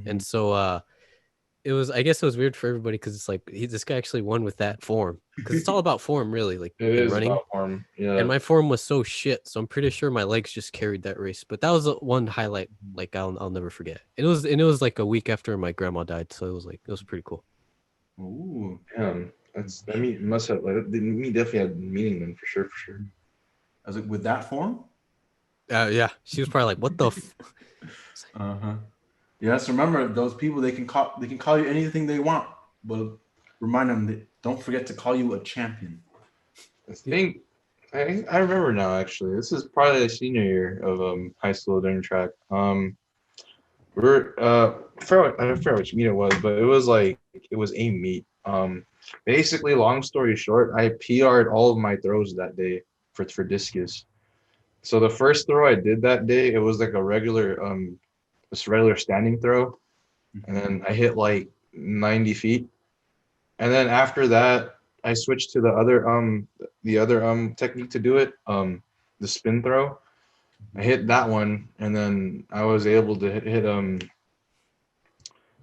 and so it was, I guess it was weird for everybody because it's like this guy actually won with that form, because it's all about form really, like It in is running. about form. Yeah. And my form was so shit, so I'm pretty sure my legs just carried that race. But that was the one highlight like I'll never forget. It was like a week after my grandma died, so it was pretty cool. Ooh. Damn. I mean, it must have like the meet definitely had meaning then for sure. I was like, with that form? Yeah, she was probably like, "What the?" Yes, remember those people. They can call you anything they want, but remind them that don't forget to call you a champion. I think I remember now. Actually, this is probably the senior year of high school during track. I forgot which meet it was, but it was a meet. Basically, long story short, I PR'd all of my throws that day for discus. So the first throw I did that day, it was like a regular standing throw, and then I hit like 90 feet, and then after that, I switched to the other technique to do it, the spin throw. I hit that one, and then I was able to hit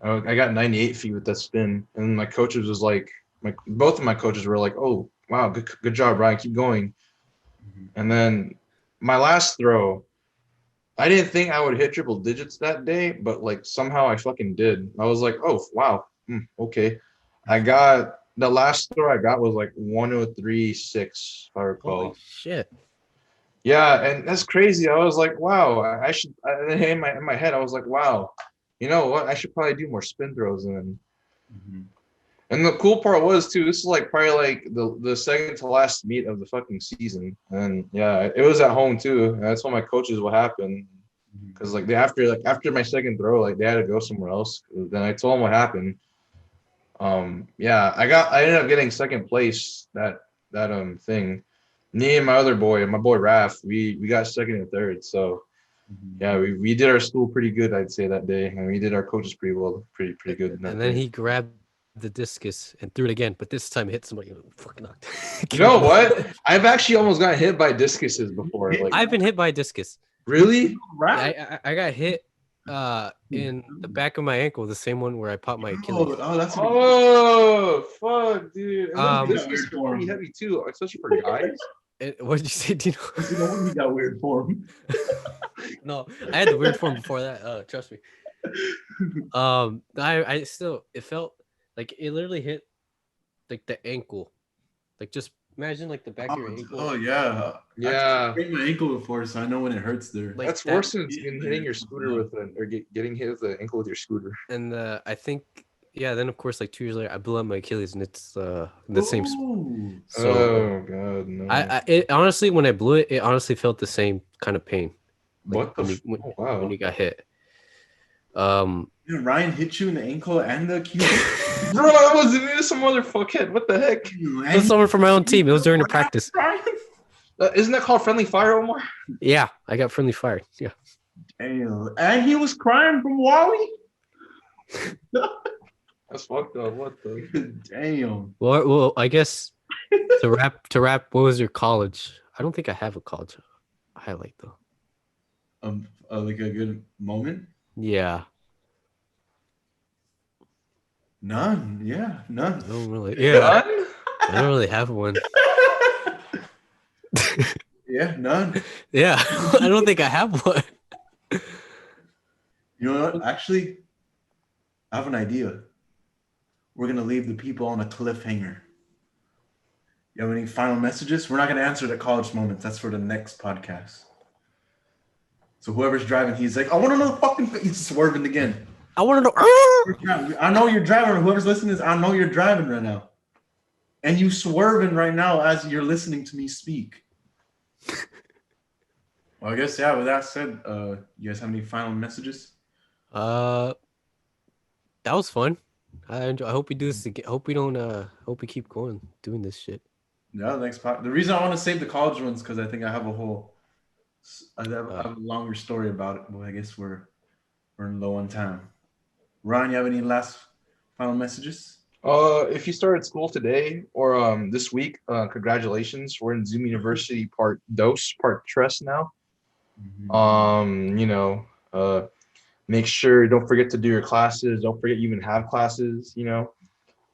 I got 98 feet with that spin, and my coaches was like, both of my coaches were like, "Oh, wow, good job, Brian, keep going." And then my last throw, I didn't think I would hit triple digits that day, but like somehow I fucking did. I was like, "Oh, wow, okay." I got the last throw I got was like 103.6, if I recall. Holy shit! Yeah, and that's crazy. I was like, "Wow, I should." In my head, I was like, "Wow, you know what? I should probably do more spin throws." And the cool part was too, this is like probably like the second to last meet of the fucking season. And yeah, it was at home too. And I told my coaches what happened. Cause like after my second throw, like they had to go somewhere else. Then I told them what happened. Yeah, I ended up getting second place that thing. Me and my boy Raph, we got second and third. So yeah, we did our school pretty good, I'd say, that day, and we did our coaches pretty well, pretty good. And then he grabbed the discus and threw it again, but this time hit somebody. Fucking knocked. You know what? I've actually almost got hit by discuses before. Like, I've been hit by a discus. really? Yeah, I got hit in the back of my ankle, the same one where I popped my Achilles. That's Fuck, dude. And discus are pretty heavy too, especially for guys. What did you say, Dino? You got weird form. No, I had the weird form before that. Trust me. I still, it felt like it literally hit like the ankle, like just imagine like the back of your ankle. Oh yeah. I sprained my ankle before, so I know when it hurts there. Like that's worse than hitting your scooter or getting hit with the ankle with your scooter. And I think, yeah, then of course like 2 years later I blew up my Achilles, and it's the same. So, oh god, no. It honestly, when I blew it, it honestly felt the same kind of pain. Like, when you got hit. Ryan hit you in the ankle and the Achilles. Bro, I wasn't even some other fuckhead. What the heck? It was someone from my own team. It was during the practice. Isn't that called friendly fire, Omar? Yeah, I got friendly fire. Yeah. Damn. And he was crying from Wally. That's fucked up. What the? Damn. Well, I guess to wrap. What was your college? I don't think I have a college highlight though. Like a good moment. Yeah. None. Yeah, none. I don't really. Yeah. I don't really have one. Yeah, none. Yeah, I don't think I have one. You know what? Actually, I have an idea. We're gonna leave the people on a cliffhanger. You have any final messages? We're not gonna answer the college moments. That's for the next podcast. So whoever's driving, he's like, I want to know the fucking. He's swerving again. I want to know. I know you're driving. Whoever's listening is, I know you're driving right now, and you swerving right now as you're listening to me speak. Well, I guess yeah. With that said, you guys have any final messages? That was fun. I hope we do this again. Hope we don't. Hope we keep going doing this shit. Yeah, the next part. The reason I want to save the college ones because I think I have a whole. I have a longer story about it, but I guess we're low on time. Ryan, you have any last final messages? If you started school today or this week, congratulations. We're in Zoom University part tres now. Make sure don't forget to do your classes. Don't forget you even have classes. Try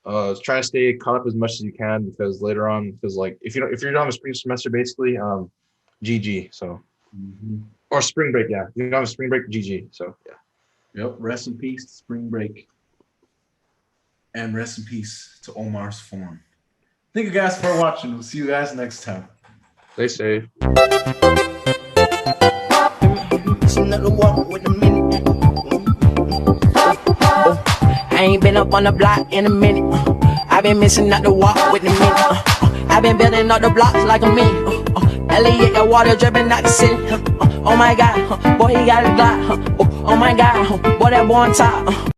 to stay caught up as much as you can because later on, because like if you don't have a spring semester, basically, GG. So or spring break, yeah. You don't have a spring break, GG. So yeah. Yep. Rest in peace to spring break. And rest in peace to Omar's form. Thank you guys for watching. We'll see you guys next time. Stay safe. I ain't been up on the block in a minute. I've been missing out the walk with the minute. I've been building up the blocks like a minute. Elliot, the water dripping out the city. Oh my God, boy, he got a Glock. Oh my God, boy, that boy on top.